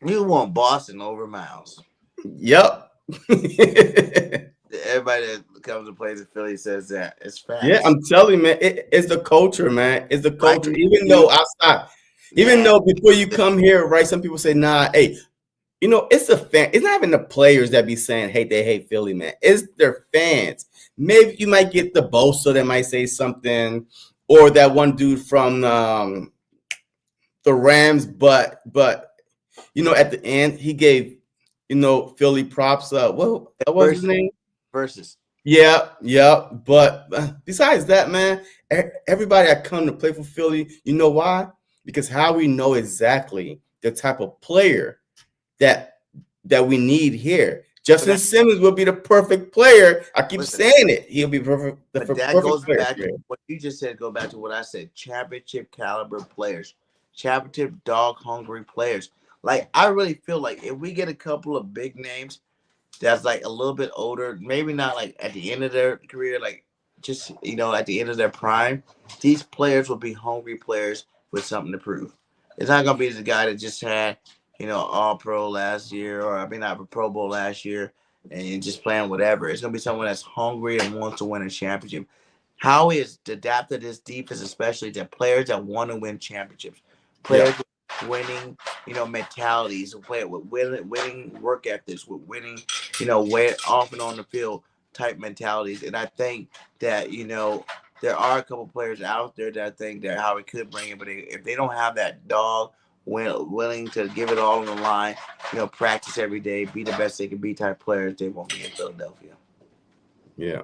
S5: You want Boston over Miles.
S6: Yep.
S5: Everybody that comes to play in Philly says that. It's facts.
S6: Yeah, I'm telling you, man, it's the culture, man. It's the culture. Even though before you come here, right, some people say, nah, hey, it's the fan. It's not even the players that be saying, hey, they hate Philly, man. It's their fans. Maybe you might get the Bosa that might say something, or that one dude from the Rams, but at the end he gave Philly props. What was his name?
S5: Versus.
S6: Yeah. But besides that, man, everybody that come to play for Philly, you know why? Because Howie know exactly the type of player that we need here. Justin Simmons will be the perfect player. I keep saying it. He'll be perfect.
S5: But that goes back to what you just said. Go back to what I said. Championship caliber players, championship dog hungry players. Like, I really feel like if we get a couple of big names that's like a little bit older, maybe not like at the end of their career, like just at the end of their prime, these players will be hungry players with something to prove. It's not gonna be the guy that just had all pro last year, or not Pro Bowl last year, and just playing whatever. It's gonna be someone that's hungry and wants to win a championship. How is adapted this defense, especially to players that want to win championships, players with winning, mentalities, play with winning work ethics, with winning way off and on the field type mentalities. And I think that, there are a couple players out there that I think that Howie could bring in, but if they don't have that dog willing to give it all on the line, practice every day, be the best they can be type players, they won't be in Philadelphia.
S6: Yeah.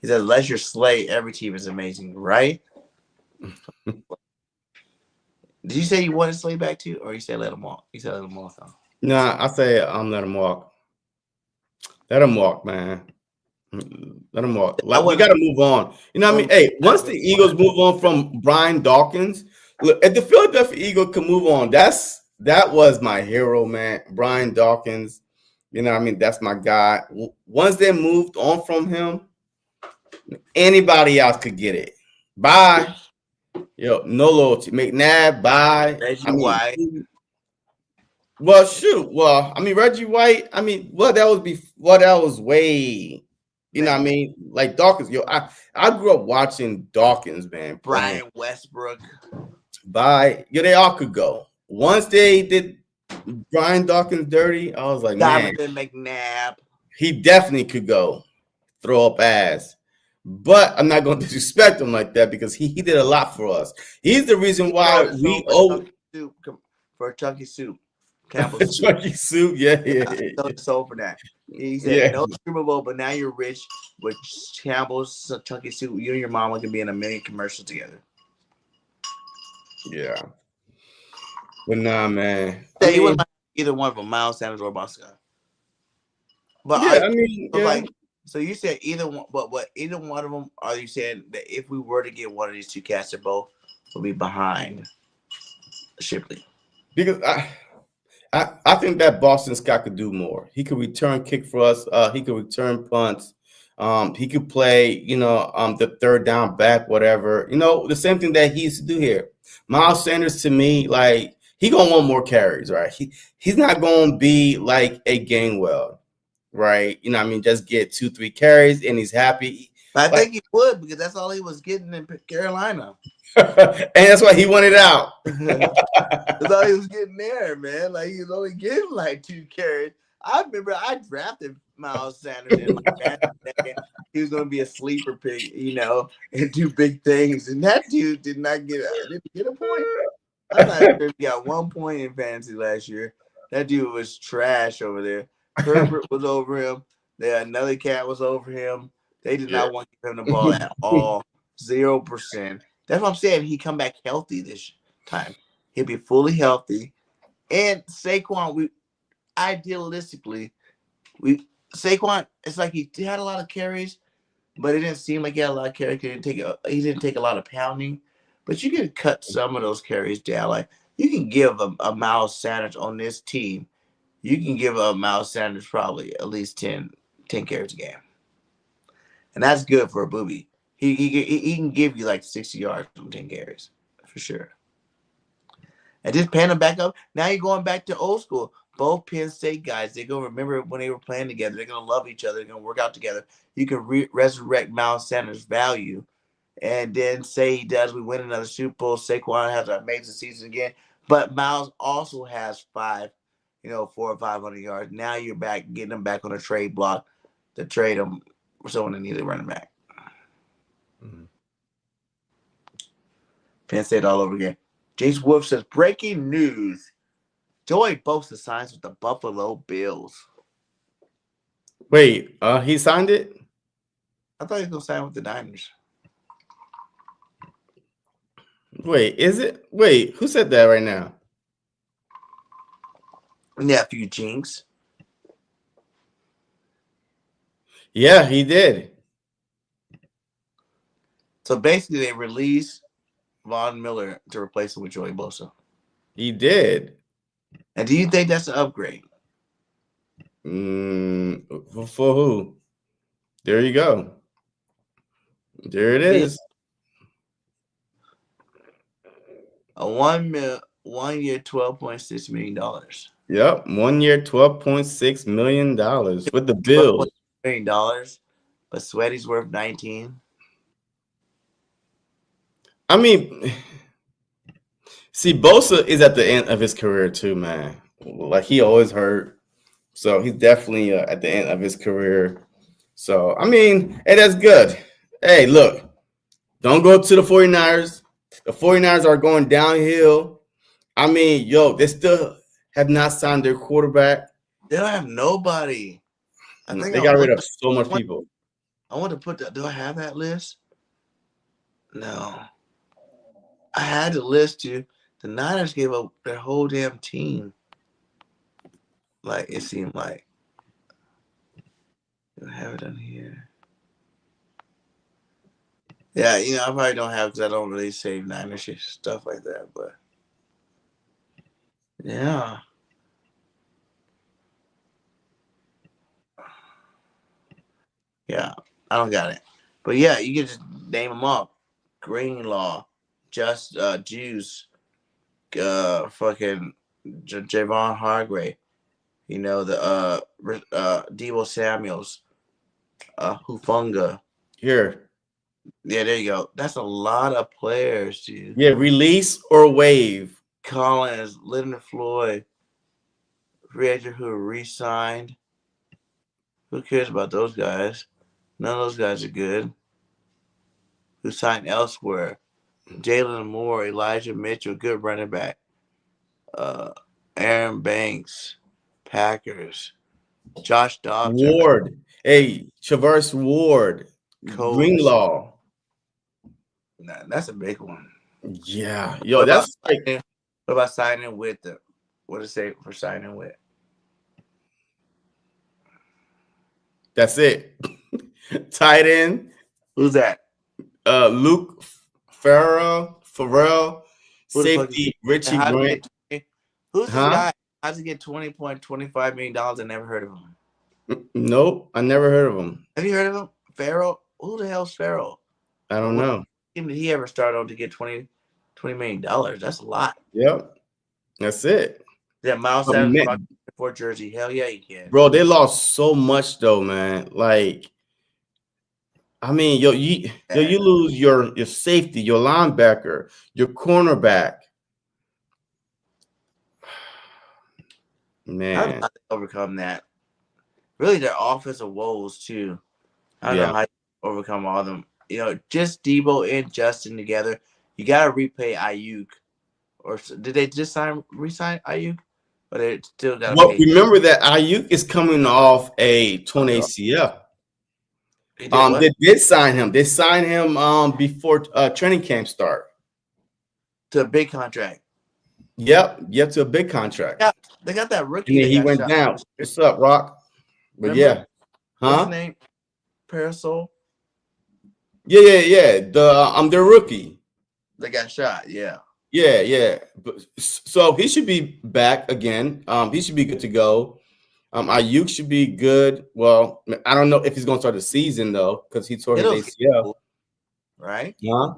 S5: He says, unless you're Slay, every team is amazing, right? Did you say you wanted Slay back too, or you said let him walk? You said let him walk.
S6: Nah, I say let him walk. Let him walk, man. Let him walk. We got to move on. You know what I mean? Hey, once the Eagles move on from Brian Dawkins, look, if the Philadelphia Eagles can move on, that was my hero, man. Brian Dawkins. You know what I mean? That's my guy. Once they moved on from him, anybody else could get it. Bye. No loyalty. McNabb, bye.
S5: Reggie White.
S6: Well, shoot. Well, Reggie White. That was way. You know what I mean? Like Dawkins. I grew up watching Dawkins, man.
S5: Brian Westbrook.
S6: They all could go. Once they did Brian Dawkins dirty, I was like,
S5: Donovan McNabb.
S6: He definitely could go. Throw up ass. But I'm not going to disrespect him like that because he did a lot for us. He's the reason why we owe
S5: for Chunky Soup.
S6: Chunky Soup, yeah.
S5: So for that, he said no Super Bowl, but now you're rich with Campbell's Chunky Soup. You and your mama can be in a million commercials together.
S6: Yeah, but nah, man.
S5: You wouldn't like either one of them, Miles Sanders or Bosco. But so you said either one, but either one of them? Are you saying that if we were to get one of these two cats, they both will be behind Shipley?
S6: Because I think that Boston Scott could do more. He could return kick for us. He could return punts. He could play, the third down back, whatever. The same thing that he used to do here. Miles Sanders, to me, like, he gonna want more carries, right? He's not gonna be like a Gainwell, right? Just get 2-3 carries and he's happy.
S5: I think he would, because that's all he was getting in Carolina.
S6: And that's why he wanted out.
S5: That's all he was getting there, man. Like, he was only getting like 2 carries. I remember I drafted Miles Sanders in he was going to be a sleeper pick, and do big things. And that dude did not get a point. I'm not sure he got 1 point in fantasy last year. That dude was trash over there. Herbert was over him. Another cat was over him. They did not want to give him the ball at all. 0%. That's what I'm saying. He come back healthy this time. He'll be fully healthy. And Saquon, Saquon, it's like he had a lot of carries, but it didn't seem like he had a lot of carries. He didn't take a lot of pounding. But you can cut some of those carries down. Like, you can give a Miles Sanders on this team. You can give a Miles Sanders probably at least 10 carries a game. And that's good for a booby. He can give you like 60 yards from 10 carries for sure. And just paying him back up. Now you're going back to old school. Both Penn State guys, they're going to remember when they were playing together. They're going to love each other. They're going to work out together. You can resurrect Miles Sanders' value. And then say he does, we win another Super Bowl. Saquon has an amazing season again. But Miles also has 400 or 500 yards. Now you're back, getting him back on a trade block to trade him for someone that needs a running back. Mm-hmm. Penn State all over again. James Wolf says, breaking news. Joey Bosa signs with the Buffalo Bills.
S6: Wait, he signed it?
S5: I thought he was going to sign with the Niners.
S6: Wait, is it? Wait, who said that right now?
S5: Nephew Jinx.
S6: Yeah, he did.
S5: So basically, they released Von Miller to replace him with Joey Bosa.
S6: He did.
S5: And do you think that's an upgrade?
S6: For who? There you go. There it is.
S5: A 1 year, $12.6 million.
S6: Yep, 1 year, $12.6 million with the Bills.
S5: $12.6 million, but Sweaty's worth 19.
S6: I mean, see, Bosa is at the end of his career too, man. Like, he always hurt. So he's definitely at the end of his career. So, I mean, hey, that's good. Hey, look, don't go to the 49ers. The 49ers are going downhill. I mean, yo, they still have not signed their quarterback.
S5: They don't have nobody. I think
S6: they got rid of so much people.
S5: I want to put that. Do I have that list? No. I had to list you. The Niners gave up their whole damn team. Like, it seemed like. Do I have it on here? Yeah, you know, I probably don't have because I don't really save Niners shit, stuff like that. But yeah. Yeah, I don't got it. But yeah, you can just name them up. Greenlaw, Just Juice, fucking Javon Hargrave, you know, the Debo Samuels, Hufunga.
S6: Here.
S5: Yeah, there you go. That's a lot of players, dude.
S6: Yeah, release or waive.
S5: Collins, Leonard Floyd, free agent who re-signed. Who cares about those guys? None of those guys are good. Who signed elsewhere? Jalen Moore, Elijah Mitchell, good running back. Aaron Banks, Packers. Josh Dobbs.
S6: Ward. Hey, Traverse Ward.
S5: Colts.
S6: Greenlaw.
S5: Nah, that's a big one.
S6: Yeah. Yo, that's like.
S5: What about signing with them? What does it say for signing with?
S6: That's it. Tight end.
S5: Who's that?
S6: Luke Farrell. Safety, Richie Grant.
S5: Who's this guy? How's he get $20.25 million? I never heard of him.
S6: Nope, I never heard of him.
S5: Have you heard of him? Farrell? Who the hell's Farrell?
S6: I don't know.
S5: Did he ever start on to get $20 million? That's a lot.
S6: Yep. That's it.
S5: Yeah, Miles Sanders for Jersey. Hell yeah, you can.
S6: Bro, they lost so much though, man. Like, I mean, you lose your safety, your linebacker, your cornerback. Man,
S5: how do I overcome that? Really, their offensive woes too. I don't know how to overcome all of them. You know, just Debo and Justin together. You got to repay Ayuk. Or did they just re-sign Ayuk? But they still got to pay.
S6: Remember that Ayuk is coming off a torn ACL. They did sign him. They signed him before training camp start.
S5: To a big contract.
S6: Yep, to a big contract.
S5: Yeah, they got that rookie.
S6: And he went down. What's up, Rock? But remember?
S5: What's his name? Parasol.
S6: Yeah. The rookie.
S5: They got shot. Yeah.
S6: Yeah. But, so he should be back again. He should be good to go. Ayuk should be good. Well, I don't know if he's going to start the season though, because he tore his ACL.
S5: Right?
S6: Yeah.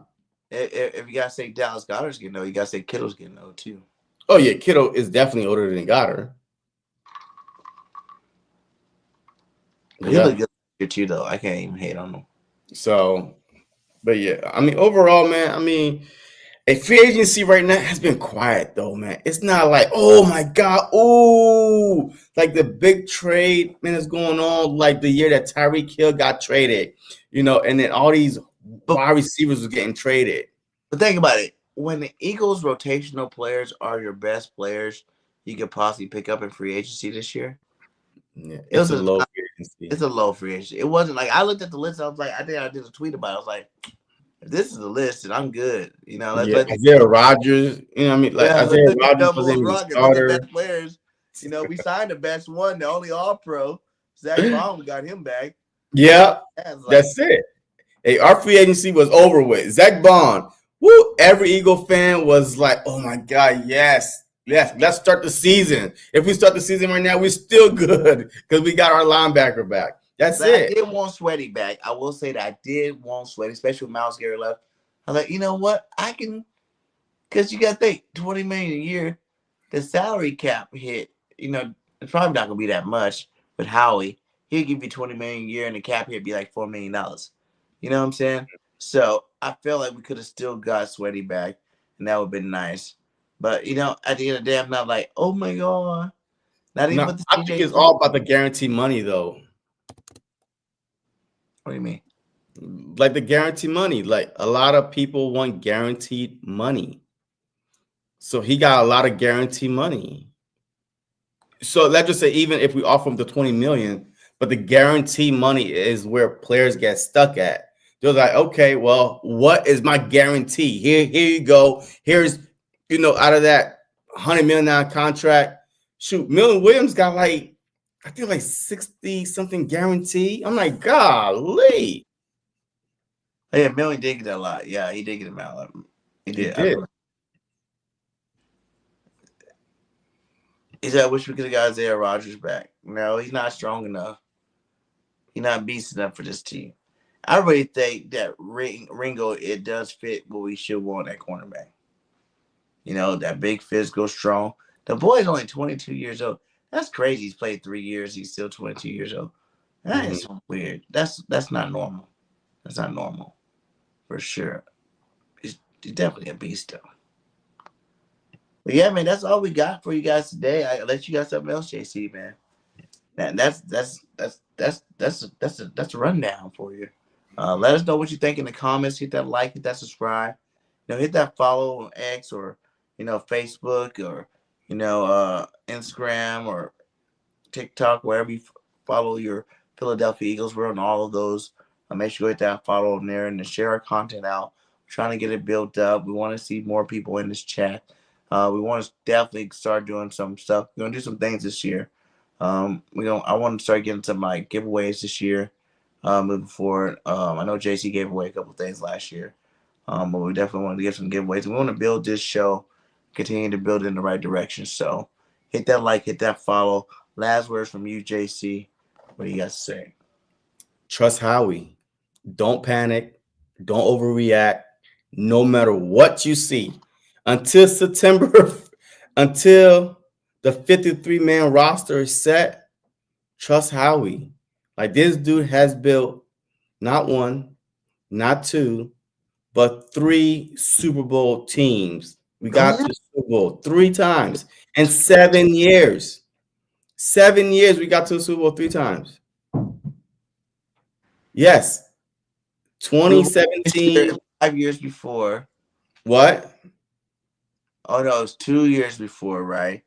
S5: If you gotta say Dallas Goedert's getting old, you gotta say Kittle's getting old too.
S6: Oh yeah, Kittle is definitely older than Goddard.
S5: He look good too, though. I can't even hate on him.
S6: So, but yeah, I mean, overall, man, I mean, a free agency right now has been quiet though, man. It's not like, oh my God, oh, like the big trade, man, is going on like the year that Tyreek Hill got traded, you know, and then all these wide receivers were getting traded.
S5: But think about it. When the Eagles' rotational players are your best players you could possibly pick up in free agency this year,
S6: yeah, it's a low free agency.
S5: It's a low free agency. It wasn't like I looked at the list. I was like, I think I did a tweet about it. I was like, if this is the list, then I'm good. You know,
S6: Isaiah Rodgers. You know what I mean? Like Isaiah Rodgers was in the starter.
S5: Players. You know, we signed the best one, the only All-Pro. Zach Baum got him back.
S6: Yeah, that's it. Hey, our free agency was over with. Zach Bond. Woo! Every Eagle fan was like, "Oh my God, yes. Let's start the season. If we start the season right now, we're still good because we got our linebacker back. That's it."
S5: I did want Sweaty back. I will say that I did want Sweaty, especially with Myles Garrett left. I was like, you know what? I can, because you got to think $20 million a year. The salary cap hit. You know, it's probably not going to be that much. But Howie, he'll give you $20 million a year, and the cap hit be like $4 million. You know what I'm saying? So I feel like we could have still got Sweaty back, and that would have been nice. But, you know, at the end of the day, I'm not like, oh, my God. Not even
S6: No,
S5: with the
S6: I
S5: CJ.
S6: think it's all about the guaranteed money, though.
S5: What do you mean?
S6: Like the guaranteed money. Like a lot of people want guaranteed money. So he got a lot of guaranteed money. So let's just say even if we offer him the 20 million, but the guarantee money is where players get stuck at. They're like, okay, well, what is my guarantee? Here you go. Here's, out of that $100 million contract, shoot, Milton Williams got I think 60 something guarantee. I'm like, golly.
S5: Yeah, Millie did get a lot. Yeah, he did get him out. He did. He said, I wish we could have got Isaiah Rodgers back. No, he's not strong enough. He's not beast enough for this team. I really think that Ringo, it does fit what we should want at cornerback. That big physical, strong. The boy's only 22 years old. That's crazy. He's played 3 years. He's still 22 years old. That is weird. That's not normal. That's not normal. For sure. He's definitely a beast, though. But yeah, man, that's all we got for you guys today. I let you guys something else, JC, man. That's a rundown for you. Let us know what you think in the comments. Hit that like, hit that subscribe. Hit that follow on X or Facebook or Instagram or TikTok, wherever you follow your Philadelphia Eagles. We're on all of those. Make sure you hit that follow on there and share our content out. We're trying to get it built up. We want to see more people in this chat. We want to definitely start doing some stuff. We're gonna do some things this year. I want to start getting some giveaways this year. Moving forward, I know JC gave away a couple things last year, but we definitely want to get some giveaways. We want to build this show, continue to build it in the right direction. So hit that like, hit that follow. Last words from you, JC. What do you guys say?
S6: Trust Howie. Don't panic. Don't overreact. No matter what you see. Until September, until the 53-man roster is set, trust Howie. This dude has built not one, not two, but 3 Super Bowl teams. We got to the Super Bowl 3 times in 7 years. 7 years we got to the Super Bowl 3 times. Yes. 2017.
S5: 5 years before.
S6: What?
S5: Oh no, it was 2 years before, right?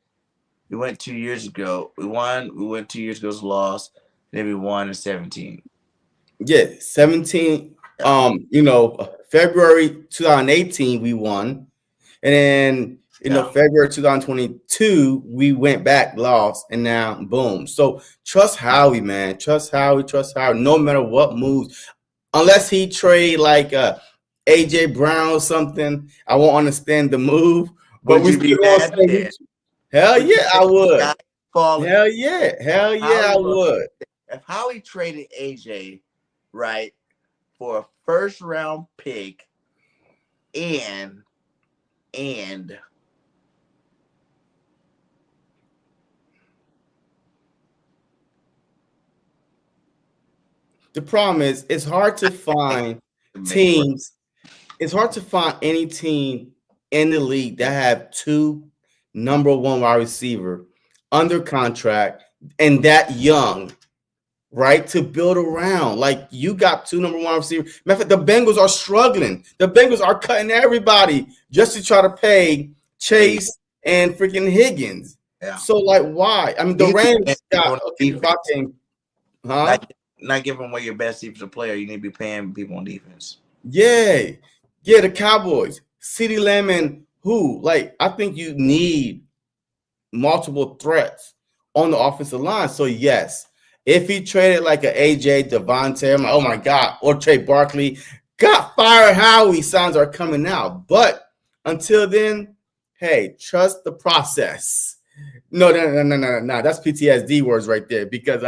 S5: We went 2 years ago. We won. We went 2 years ago, lost. Then we won in 17.
S6: Yeah, 17. February 2018 we won, and then February 2022 we went back, lost, and now boom. So trust Howie, man. Trust Howie. Trust Howie. No matter what moves, unless he trade AJ Brown or something, I won't understand the move. But we still gonna say, hell yeah, I would. Hell yeah, I would.
S5: If Howie traded AJ, right, for a first round pick and
S6: the problem is it's hard to find teams. It's hard to find any team in the league that have 2 number 1 wide receiver under contract and that young, right? To build around. You got 2 number 1 receivers. Matter of fact, the Bengals are struggling. The Bengals are cutting everybody just to try to pay Chase and freaking Higgins. Yeah. So why? I mean, the Rams got
S5: not giving away your best defensive player. You need to be paying people on defense.
S6: Yeah, the Cowboys, CeeDee Lamb, and who? I think you need multiple threats on the offensive line. So yes, if he traded an AJ Devontae, I'm like, oh my God, or trade Barkley, got fired. Howie signs are coming out. But until then, hey, trust the process. No. That's PTSD words right there, because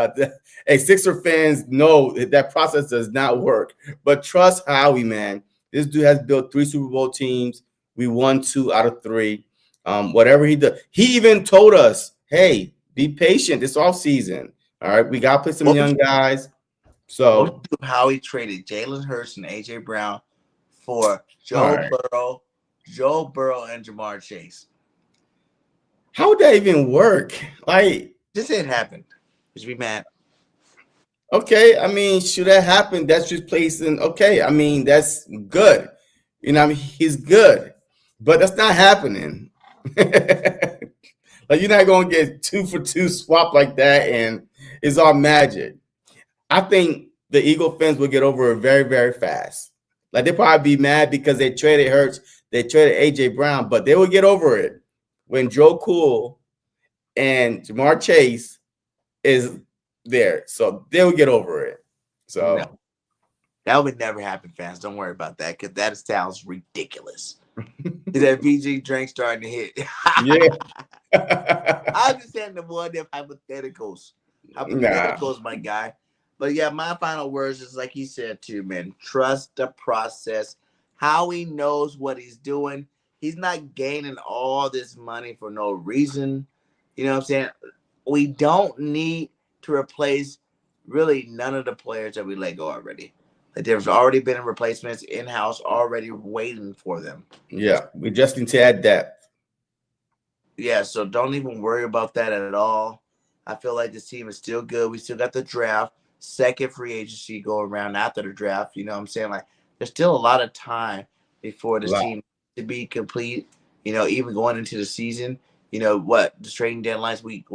S6: Sixer fans know that process does not work. But trust Howie, man. This dude has built 3 Super Bowl teams. We won 2 out of 3. Whatever he does, he even told us, "Hey, be patient this offseason. All right, we got to put some young guys." So
S5: Howie traded Jalen Hurts and AJ Brown for Joe Burrow, and Jamar Chase.
S6: How would that even work?
S5: Just say it happened. You should be mad.
S6: Okay, I mean, should that happen? That's just placing. Okay, I mean, that's good. You know, I mean, he's good, but that's not happening. Like, you're not gonna get 2 for 2 swap like that, and it's all magic. I think the Eagle fans will get over it very, very fast. Like, they'll probably be mad because they traded Hurts, they traded AJ Brown, but they will get over it when Joe Cool and Jamar Chase is there. So they'll get over it. So
S5: no, that would never happen, fans. Don't worry about that, because that sounds ridiculous. That BG drink starting to hit.
S6: Yeah.
S5: I'm just saying the one of them hypotheticals. Hypotheticals, my guy. But yeah, my final words is like he said too, man. Trust the process. Howie knows what he's doing. He's not gaining all this money for no reason. You know what I'm saying? We don't need to replace really none of the players that we let go already. Like, there's already been replacements in-house already waiting for them.
S6: Yeah, we just need to add depth.
S5: Yeah, so don't even worry about that at all. I feel like this team is still good. We still got the draft, second free agency go around after the draft. You know what I'm saying? Like, there's still a lot of time before this team to be complete. You know, even going into the season. You know what? The trading deadline's week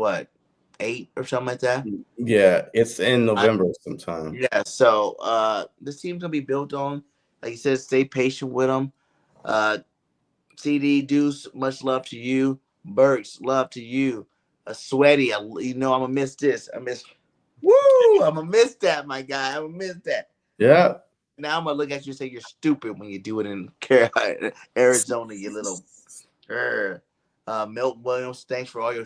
S5: 8 or something like that.
S6: Yeah, it's in November sometime.
S5: Yeah, so this team's gonna be built on, like you said, stay patient with them. CD Deuce, much love to you. Burks, love to you. Sweaty, you know I'm gonna miss this. I'm gonna miss that, my guy. I'm gonna miss that.
S6: Yeah.
S5: Now I'm gonna look at you and say you're stupid when you do it in Carolina, Arizona, you little. Milton Williams, thanks for all your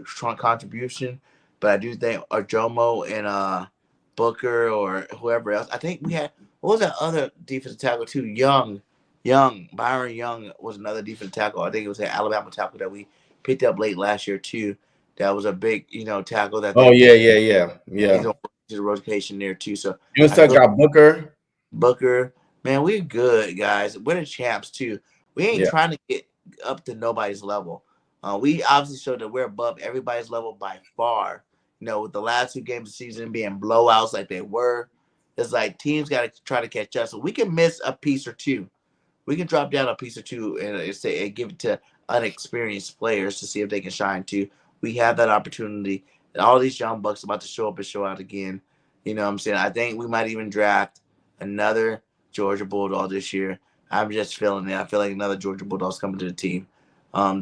S5: strong contribution. But I do think Jomo and Booker or whoever else. I think we had, what was that other defensive tackle too? Byron Young was another defensive tackle. I think it was an Alabama tackle that we picked up late last year too. That was a big, tackle that.
S6: Oh yeah.
S5: He's on the rotation there too. So
S6: you want to talk about Booker?
S5: Booker, man, we're good guys. We're the champs too. We ain't trying to get up to nobody's level. We obviously showed that we're above everybody's level by far. With the last 2 games of the season being blowouts like they were, it's like teams got to try to catch us. So we can miss a piece or two. We can drop down a piece or two and give it to unexperienced players to see if they can shine too. We have that opportunity. And all these young bucks about to show up and show out again. You know what I'm saying? I think we might even draft another Georgia Bulldog this year. I'm just feeling it. I feel like another Georgia Bulldog's coming to the team.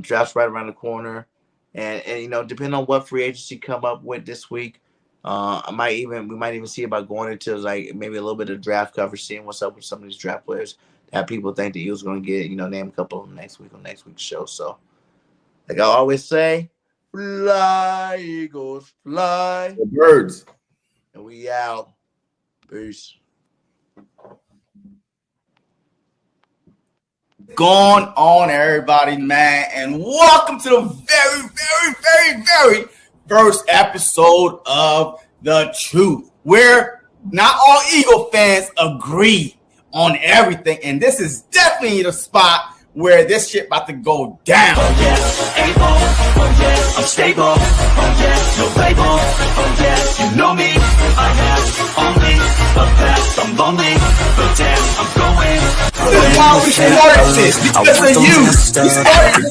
S5: Draft's right around the corner. And depending on what free agency come up with this week, we might even see about going into like maybe a little bit of draft coverage, seeing what's up with some of these draft players that people think the Eagles going to get, name a couple of them next week on next week's show. So, like I always say, fly, Eagles, fly.
S6: The birds.
S5: And we out. Peace.
S6: Going on, everybody, man, and welcome to the very, very, very, very first episode of The Truth, where not all Eagle fans agree on everything, and this is definitely the spot where this shit about to go down.
S4: Oh yeah, able, oh yeah, I'm stable, oh yeah, no label, oh yeah, you know me, I have only the best, I'm lonely, but damn, I'm going.
S6: This is why we started this, because of you. We started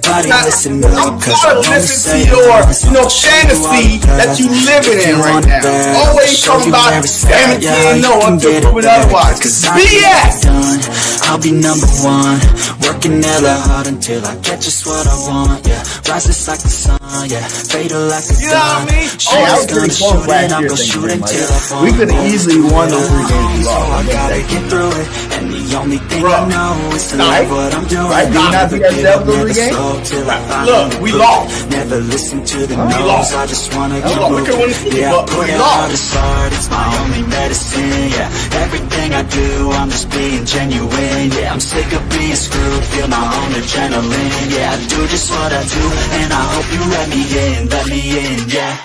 S6: this. I'm tired of listening to your, fantasy that you living in right now. Always talking about guaranteeing no until proven otherwise. BS!
S4: I'll be number one, working hella hard until I get just what I want, yeah. Rises like the sun, yeah, fatal like a gun.
S6: You know what I mean?
S4: Shooters gonna shoot and I'm gonna shoot until I fall.
S6: We could have easily won those 3 games.
S4: So I gotta get through it, and the only thing I know is to love what I'm doing.
S6: Right? Do you not think ourselves lose the game? Look, we lost.
S4: Never listen to the no's, I just wanna get moving. Yeah, I put it hard as hard, it's my only medicine, yeah. Everything I do, I'm just being genuine, yeah. I'm sick of being screwed, feel my own adrenaline, yeah. I do just what I do, and I hope you let me in, yeah.